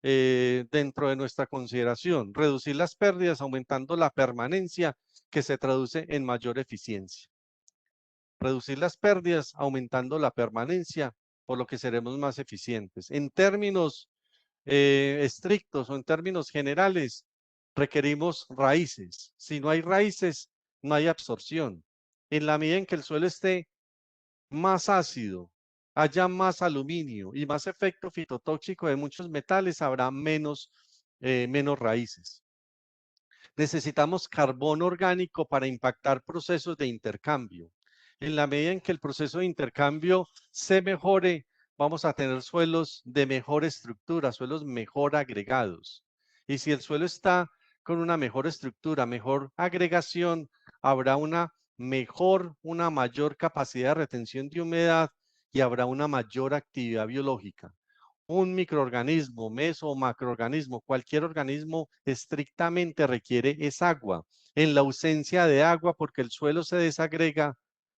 dentro de nuestra consideración? Reducir las pérdidas, aumentando la permanencia, que se traduce en mayor eficiencia. Reducir las pérdidas, aumentando la permanencia, por lo que seremos más eficientes. En términos estrictos o en términos generales, requerimos raíces. Si no hay raíces, no hay absorción. En la medida en que el suelo esté más ácido, haya más aluminio y más efecto fitotóxico de muchos metales, habrá menos raíces. Necesitamos carbón orgánico para impactar procesos de intercambio. En la medida en que el proceso de intercambio se mejore, vamos a tener suelos de mejor estructura, suelos mejor agregados. Y si el suelo está con una mejor estructura, mejor agregación, habrá una mayor capacidad de retención de humedad y habrá una mayor actividad biológica. Un microorganismo, meso o macroorganismo, cualquier organismo estrictamente requiere es agua. En la ausencia de agua, porque el suelo se desagrega,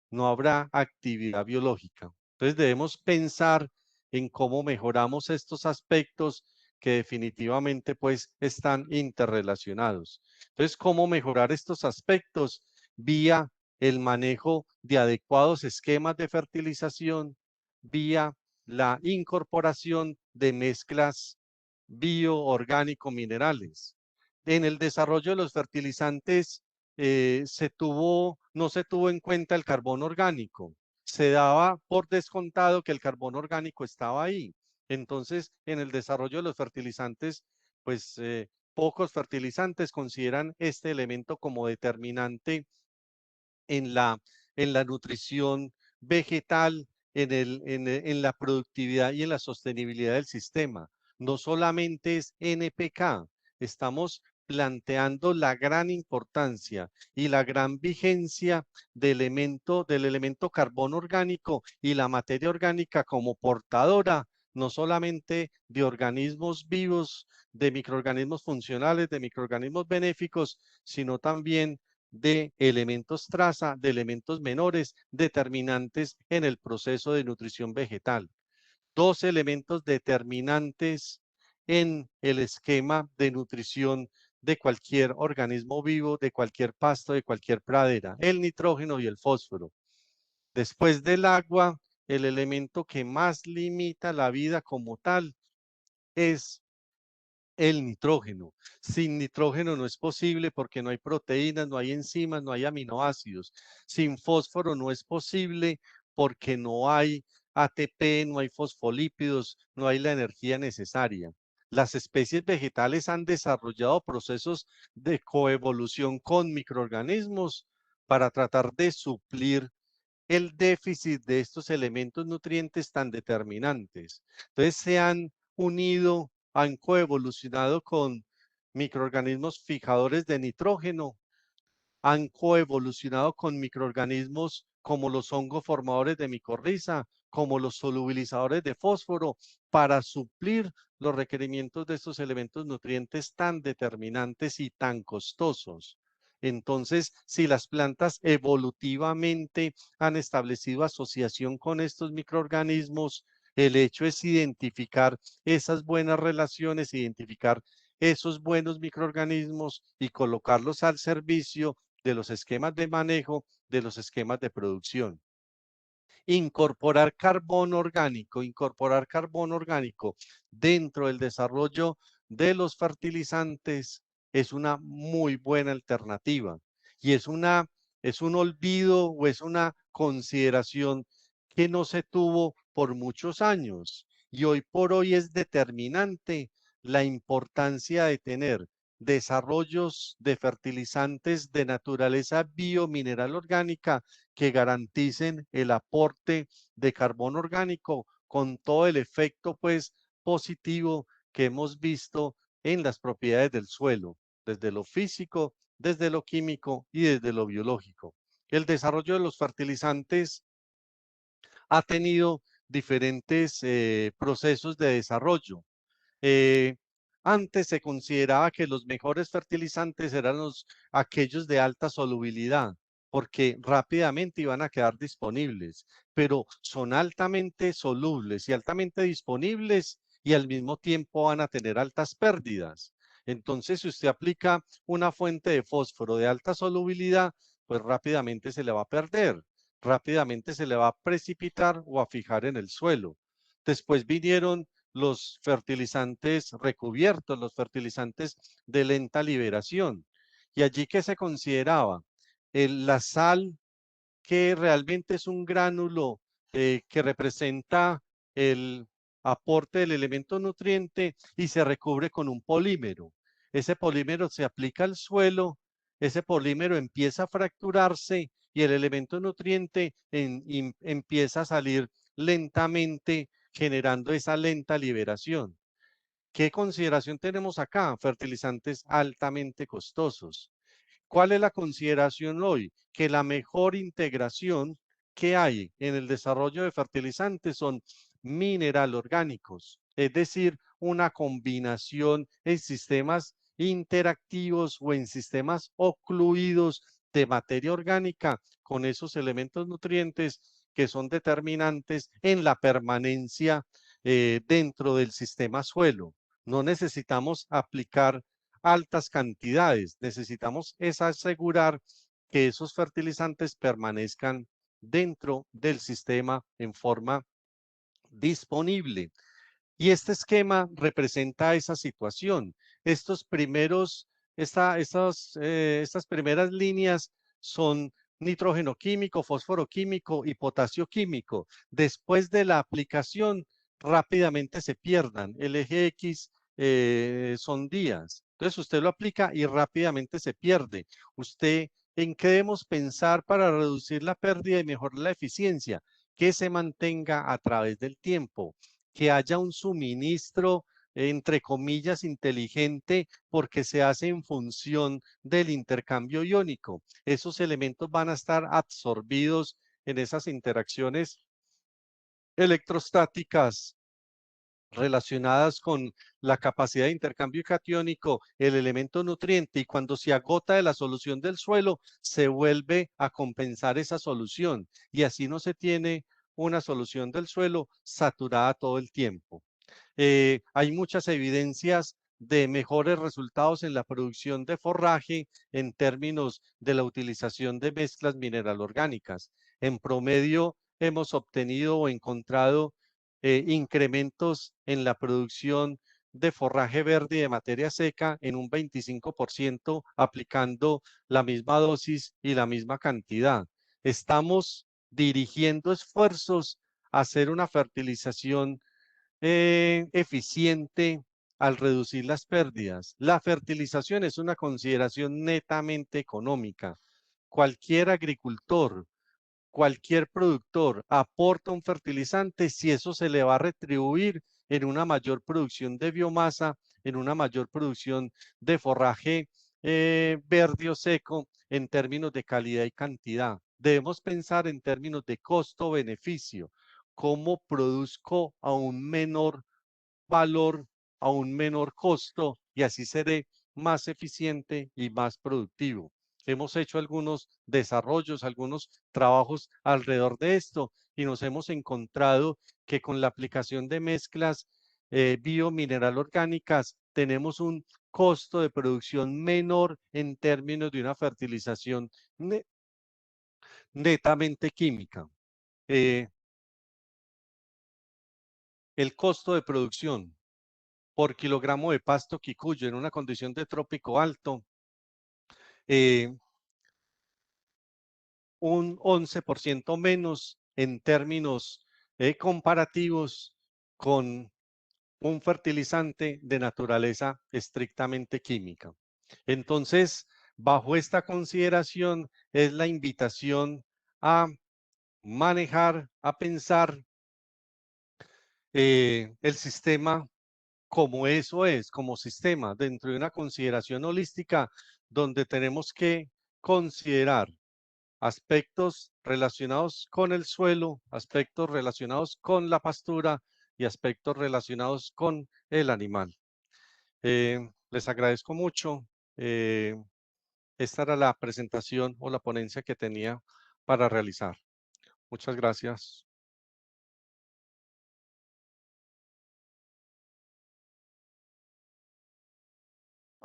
no habrá actividad biológica. Entonces debemos pensar en cómo mejoramos estos aspectos que definitivamente pues están interrelacionados. Entonces, ¿cómo mejorar estos aspectos? Vía el manejo de adecuados esquemas de fertilización, vía la incorporación de mezclas bioorgánico-minerales. En el desarrollo de los fertilizantes no se tuvo en cuenta el carbón orgánico. Se daba por descontado que el carbón orgánico estaba ahí. Entonces, en el desarrollo de los fertilizantes, pues pocos fertilizantes consideran este elemento como determinante en la nutrición vegetal, en la productividad y en la sostenibilidad del sistema. no solamente es NPK, estamos planteando la gran importancia y la gran vigencia del elemento carbono orgánico y la materia orgánica como portadora, no solamente de organismos vivos, de microorganismos funcionales, de microorganismos benéficos, sino también de elementos traza, de elementos menores, determinantes en el proceso de nutrición vegetal. Dos elementos determinantes en el esquema de nutrición de cualquier organismo vivo, de cualquier pasto, de cualquier pradera, el nitrógeno y el fósforo. Después del agua, el elemento que más limita la vida como tal es el nitrógeno. Sin nitrógeno no es posible porque no hay proteínas, no hay enzimas, no hay aminoácidos. Sin fósforo no es posible porque no hay ATP, no hay fosfolípidos, no hay la energía necesaria. Las especies vegetales han desarrollado procesos de coevolución con microorganismos para tratar de suplir el déficit de estos elementos nutrientes tan determinantes. Entonces se han unido, han coevolucionado con microorganismos fijadores de nitrógeno, han coevolucionado con microorganismos como los hongos formadores de micorriza, como los solubilizadores de fósforo, para suplir los requerimientos de estos elementos nutrientes tan determinantes y tan costosos. Entonces, si las plantas evolutivamente han establecido asociación con estos microorganismos, el hecho es identificar esas buenas relaciones, identificar esos buenos microorganismos y colocarlos al servicio de los esquemas de manejo, de los esquemas de producción. Incorporar carbono orgánico dentro del desarrollo de los fertilizantes es una muy buena alternativa y es un olvido o es una consideración que no se tuvo por muchos años y hoy por hoy es determinante la importancia de tener desarrollos de fertilizantes de naturaleza biomineral orgánica que garanticen el aporte de carbono orgánico con todo el efecto pues positivo que hemos visto en las propiedades del suelo, desde lo físico, desde lo químico y desde lo biológico. El desarrollo de los fertilizantes ha tenido diferentes procesos de desarrollo. Eh, Antes se consideraba que los mejores fertilizantes eran aquellos de alta solubilidad, porque rápidamente iban a quedar disponibles, pero son altamente solubles y altamente disponibles y al mismo tiempo van a tener altas pérdidas. Entonces, si usted aplica una fuente de fósforo de alta solubilidad, pues rápidamente se le va a perder, rápidamente se le va a precipitar o a fijar en el suelo. Después vinieron los fertilizantes recubiertos, los fertilizantes de lenta liberación. Y allí que se consideraba la sal, que realmente es un gránulo que representa el aporte del elemento nutriente y se recubre con un polímero. Ese polímero se aplica al suelo, ese polímero empieza a fracturarse y el elemento nutriente empieza a salir lentamente, generando esa lenta liberación. ¿Qué consideración tenemos acá? Fertilizantes altamente costosos. ¿Cuál es la consideración hoy? Que la mejor integración que hay en el desarrollo de fertilizantes son mineral orgánicos, es decir, una combinación en sistemas interactivos o en sistemas ocluidos de materia orgánica con esos elementos nutrientes que son determinantes en la permanencia dentro del sistema suelo. No necesitamos aplicar altas cantidades. Necesitamos es asegurar que esos fertilizantes permanezcan dentro del sistema en forma disponible. Y este esquema representa esa situación. Estos primeros, estas primeras líneas son nitrógeno químico, fósforo químico y potasio químico. Después de la aplicación, rápidamente se pierdan. El eje X son días. Entonces usted lo aplica y rápidamente se pierde. ¿Usted en qué debemos pensar para reducir la pérdida y mejorar la eficiencia? Que se mantenga a través del tiempo, que haya un suministro entre comillas, inteligente porque se hace en función del intercambio iónico. Esos elementos van a estar absorbidos en esas interacciones electrostáticas relacionadas con la capacidad de intercambio catiónico, el elemento nutriente, y cuando se agota de la solución del suelo, se vuelve a compensar esa solución y así no se tiene una solución del suelo saturada todo el tiempo. Hay muchas evidencias de mejores resultados en la producción de forraje en términos de la utilización de mezclas mineral-orgánicas. En promedio, hemos obtenido o encontrado incrementos en la producción de forraje verde y de materia seca en un 25% aplicando la misma dosis y la misma cantidad. Estamos dirigiendo esfuerzos a hacer una fertilización eficiente al reducir las pérdidas. La fertilización es una consideración netamente económica. Cualquier agricultor, cualquier productor aporta un fertilizante si eso se le va a retribuir en una mayor producción de biomasa, en una mayor producción de forraje verde o seco en términos de calidad y cantidad. Debemos pensar en términos de costo-beneficio. ¿Cómo produzco a un menor valor, a un menor costo y así seré más eficiente y más productivo? Hemos hecho algunos desarrollos, algunos trabajos alrededor de esto y nos hemos encontrado que con la aplicación de mezclas biomineral orgánicas tenemos un costo de producción menor en términos de una fertilización netamente química. Eh, el costo de producción por kilogramo de pasto quicuyo en una condición de trópico alto, eh, un 11% menos en términos comparativos con un fertilizante de naturaleza estrictamente química. Entonces, bajo esta consideración es la invitación a manejar, a pensar el sistema como eso es, como sistema, dentro de una consideración holística donde tenemos que considerar aspectos relacionados con el suelo, aspectos relacionados con la pastura y aspectos relacionados con el animal. Les agradezco mucho. Eh, Esta era la presentación o la ponencia que tenía para realizar. Muchas gracias.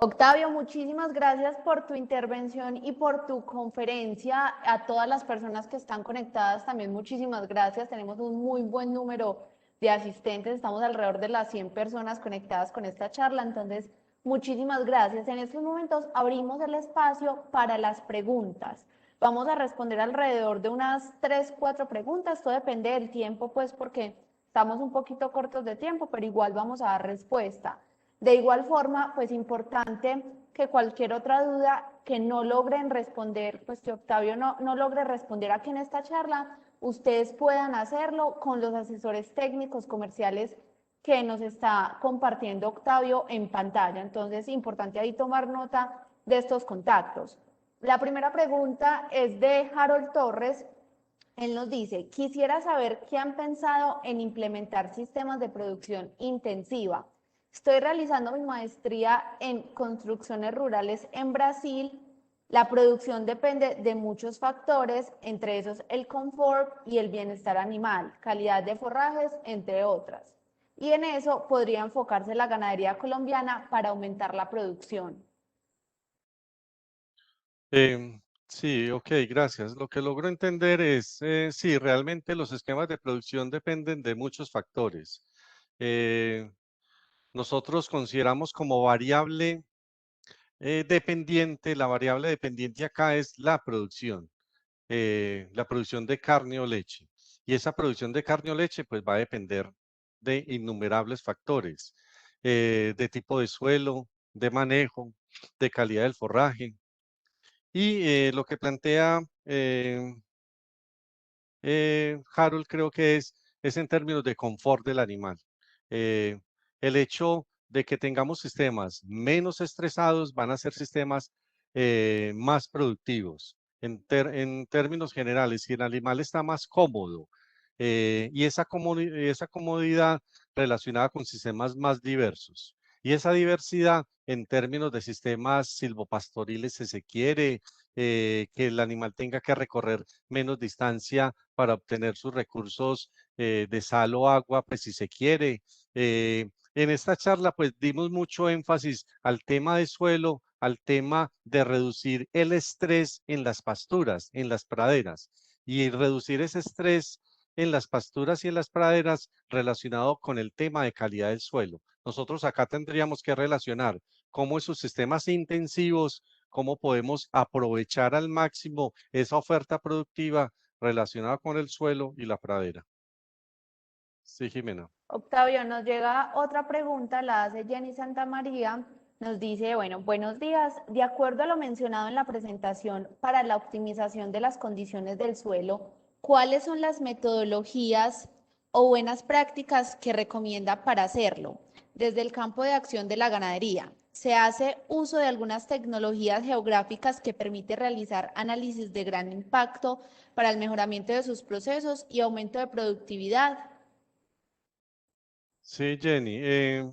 Octavio, muchísimas gracias por tu intervención y por tu conferencia. A todas las personas que están conectadas, también muchísimas gracias. Tenemos un muy buen número de asistentes. Estamos alrededor de las 100 personas conectadas con esta charla. Entonces, muchísimas gracias. En estos momentos abrimos el espacio para las preguntas. Vamos a responder alrededor de unas 3, 4 preguntas. Todo depende del tiempo, pues, porque estamos un poquito cortos de tiempo, pero igual vamos a dar respuesta. De igual forma, pues importante que cualquier otra duda que no logren responder, pues que Octavio no logre responder aquí en esta charla, ustedes puedan hacerlo con los asesores técnicos comerciales que nos está compartiendo Octavio en pantalla. Entonces, importante ahí tomar nota de estos contactos. La primera pregunta es de Harold Torres. Él nos dice, quisiera saber qué han pensado en implementar sistemas de producción intensiva. Estoy realizando mi maestría en construcciones rurales en Brasil. La producción depende de muchos factores, entre esos el confort y el bienestar animal, calidad de forrajes, entre otras. Y en eso podría enfocarse la ganadería colombiana para aumentar la producción. Sí, ok, gracias. Lo que logro entender es, sí, realmente los esquemas de producción dependen de muchos factores. Eh, Nosotros consideramos como variable dependiente, la variable dependiente acá es la producción de carne o leche. Y esa producción de carne o leche pues va a depender de innumerables factores, de tipo de suelo, de manejo, de calidad del forraje. Y lo que plantea Harold creo que es en términos de confort del animal. Eh, el hecho de que tengamos sistemas menos estresados, van a ser sistemas más productivos. En términos generales, si el animal está más cómodo y esa comodidad relacionada con sistemas más diversos. Y esa diversidad en términos de sistemas silvopastoriles, si se quiere, que el animal tenga que recorrer menos distancia para obtener sus recursos de sal o agua, pues si se quiere. En esta charla, pues dimos mucho énfasis al tema de suelo, al tema de reducir el estrés en las pasturas, en las praderas, y reducir ese estrés en las pasturas y en las praderas relacionado con el tema de calidad del suelo. Nosotros acá tendríamos que relacionar cómo esos sistemas intensivos, cómo podemos aprovechar al máximo esa oferta productiva relacionada con el suelo y la pradera. Sí, Jimena. Octavio, nos llega otra pregunta, la hace Jenny Santamaría. Nos dice, bueno, buenos días. De acuerdo a lo mencionado en la presentación para la optimización de las condiciones del suelo, ¿cuáles son las metodologías o buenas prácticas que recomienda para hacerlo? Desde el campo de acción de la ganadería, ¿se hace uso de algunas tecnologías geográficas que permite realizar análisis de gran impacto para el mejoramiento de sus procesos y aumento de productividad? Sí, Jenny.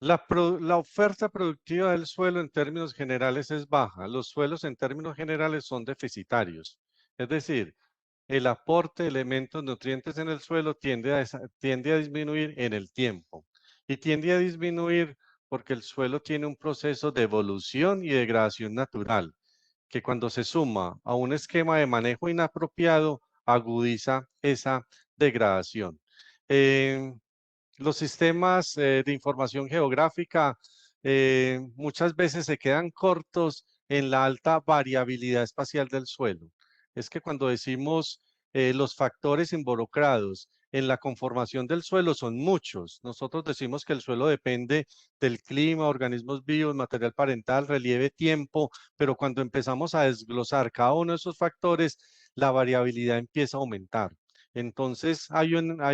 La oferta productiva del suelo en términos generales es baja. Los suelos en términos generales son deficitarios. Es decir, el aporte de elementos nutrientes en el suelo tiende a disminuir en el tiempo. Y tiende a disminuir porque el suelo tiene un proceso de evolución y degradación natural, que cuando se suma a un esquema de manejo inapropiado, agudiza esa degradación. Eh, los sistemas de información geográfica muchas veces se quedan cortos en la alta variabilidad espacial del suelo. Es que cuando decimos los factores involucrados en la conformación del suelo son muchos. Nosotros decimos que el suelo depende del clima, organismos vivos, material parental, relieve, tiempo, pero cuando empezamos a desglosar cada uno de esos factores, la variabilidad empieza a aumentar. Entonces hay una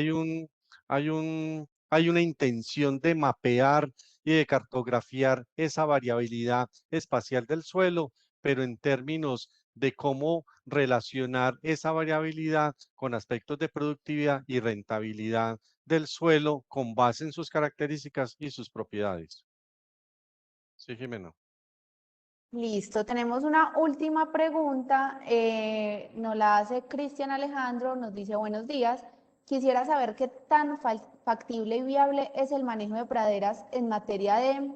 intención de mapear y de cartografiar esa variabilidad espacial del suelo, pero en términos de cómo relacionar esa variabilidad con aspectos de productividad y rentabilidad del suelo con base en sus características y sus propiedades. Sí, Jimena. Listo, tenemos una última pregunta, nos la hace Cristian Alejandro, nos dice buenos días. Quisiera saber qué tan factible y viable es el manejo de praderas en materia de,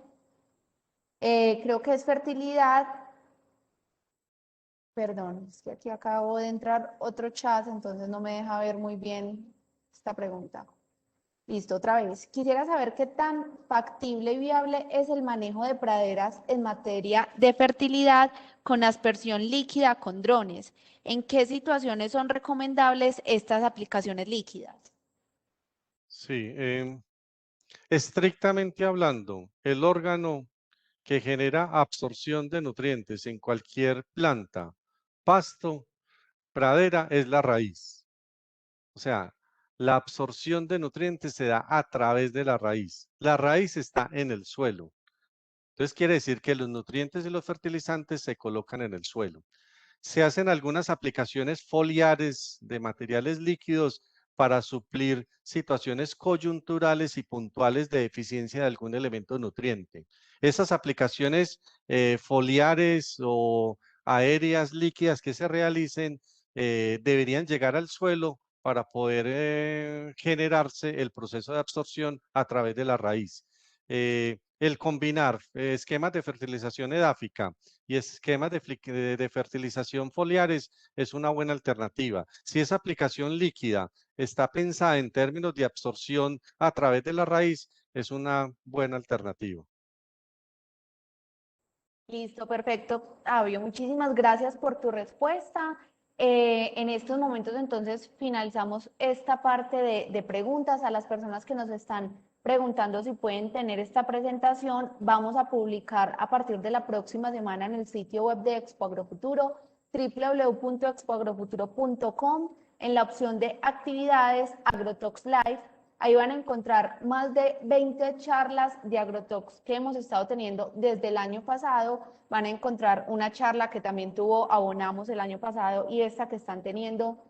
creo que es fertilidad, perdón, es que aquí acabo de entrar otro chat, entonces no me deja ver muy bien esta pregunta. Listo, otra vez. Quisiera saber qué tan factible y viable es el manejo de praderas en materia de fertilidad con aspersión líquida con drones. ¿En qué situaciones son recomendables estas aplicaciones líquidas? Sí, estrictamente hablando, el órgano que genera absorción de nutrientes en cualquier planta, pasto, pradera, es la raíz. O sea, la absorción de nutrientes se da a través de la raíz. La raíz está en el suelo. Entonces quiere decir que los nutrientes y los fertilizantes se colocan en el suelo. Se hacen algunas aplicaciones foliares de materiales líquidos para suplir situaciones coyunturales y puntuales de deficiencia de algún elemento nutriente. Esas aplicaciones foliares o aéreas líquidas que se realicen deberían llegar al suelo para poder generarse el proceso de absorción a través de la raíz. El combinar esquemas de fertilización edáfica y esquemas de fertilización foliares es una buena alternativa. Si esa aplicación líquida está pensada en términos de absorción a través de la raíz, es una buena alternativa. Listo, perfecto. Avio, muchísimas gracias por tu respuesta. En estos momentos entonces finalizamos esta parte de preguntas a las personas que nos están preguntando si pueden tener esta presentación. Vamos a publicar a partir de la próxima semana en el sitio web de Expo Agrofuturo, www.expoagrofuturo.com, en la opción de actividades AgroTalks Live. Ahí van a encontrar más de 20 charlas de agrotalks que hemos estado teniendo desde el año pasado. Van a encontrar una charla que también tuvo Abonamos el año pasado y esta que están teniendo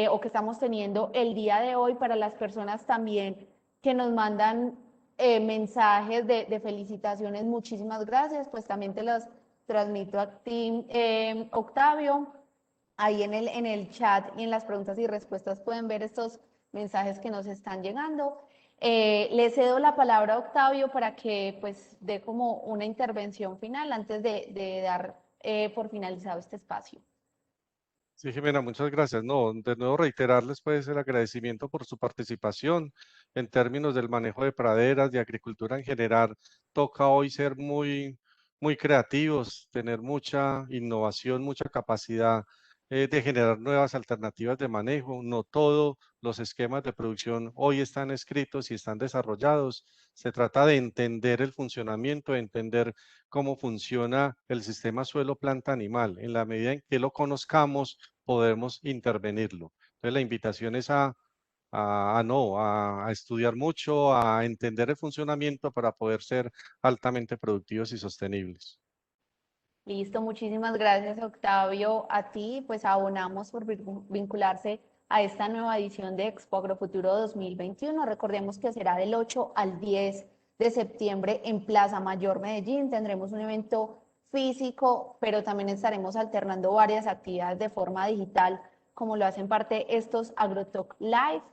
o que estamos teniendo el día de hoy para las personas también que nos mandan mensajes de felicitaciones. Muchísimas gracias, pues también te los transmito a ti, Octavio. Ahí en el chat y en las preguntas y respuestas pueden ver estos mensajes que nos están llegando. Le cedo la palabra a Octavio para que pues dé como una intervención final antes de dar por finalizado este espacio. Sí, Jimena, muchas gracias. No, de nuevo reiterarles pues el agradecimiento por su participación en términos del manejo de praderas, de agricultura en general. Toca hoy ser muy creativos, tener mucha innovación, mucha capacidad de generar nuevas alternativas de manejo. No todos los esquemas de producción hoy están escritos y están desarrollados. Se trata de entender el funcionamiento, de entender cómo funciona el sistema suelo-planta-animal. En la medida en que lo conozcamos, podemos intervenirlo. Entonces la invitación es a estudiar mucho, a entender el funcionamiento para poder ser altamente productivos y sostenibles. Listo, muchísimas gracias, Octavio. A ti, pues abonamos por vincularse a esta nueva edición de Expo Agrofuturo 2021. Recordemos que será del 8 al 10 de septiembre en Plaza Mayor Medellín. Tendremos un evento físico, pero también estaremos alternando varias actividades de forma digital, como lo hacen parte estos AgroTalk Live.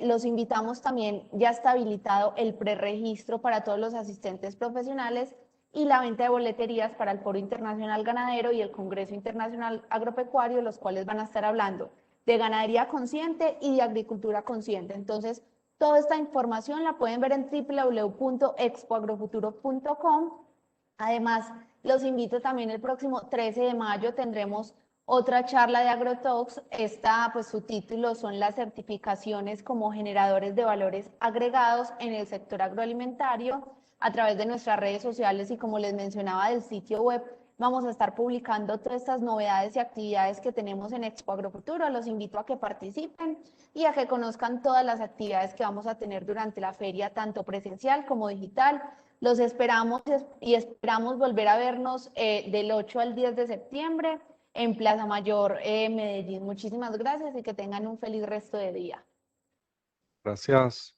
Los invitamos también, ya está habilitado el preregistro para todos los asistentes profesionales y la venta de boleterías para el Foro Internacional Ganadero y el Congreso Internacional Agropecuario, los cuales van a estar hablando de ganadería consciente y de agricultura consciente. Entonces, toda esta información la pueden ver en www.expoagrofuturo.com. Además, los invito también el próximo 13 de mayo tendremos otra charla de AgroTalks. Esta, pues su título son las certificaciones como generadores de valores agregados en el sector agroalimentario a través de nuestras redes sociales y como les mencionaba del sitio web, vamos a estar publicando todas estas novedades y actividades que tenemos en Expo Agrofuturo. Los invito a que participen y a que conozcan todas las actividades que vamos a tener durante la feria, tanto presencial como digital. Los esperamos y esperamos volver a vernos del 8 al 10 de septiembre en Plaza Mayor, Medellín. Muchísimas gracias y que tengan un feliz resto de día. Gracias.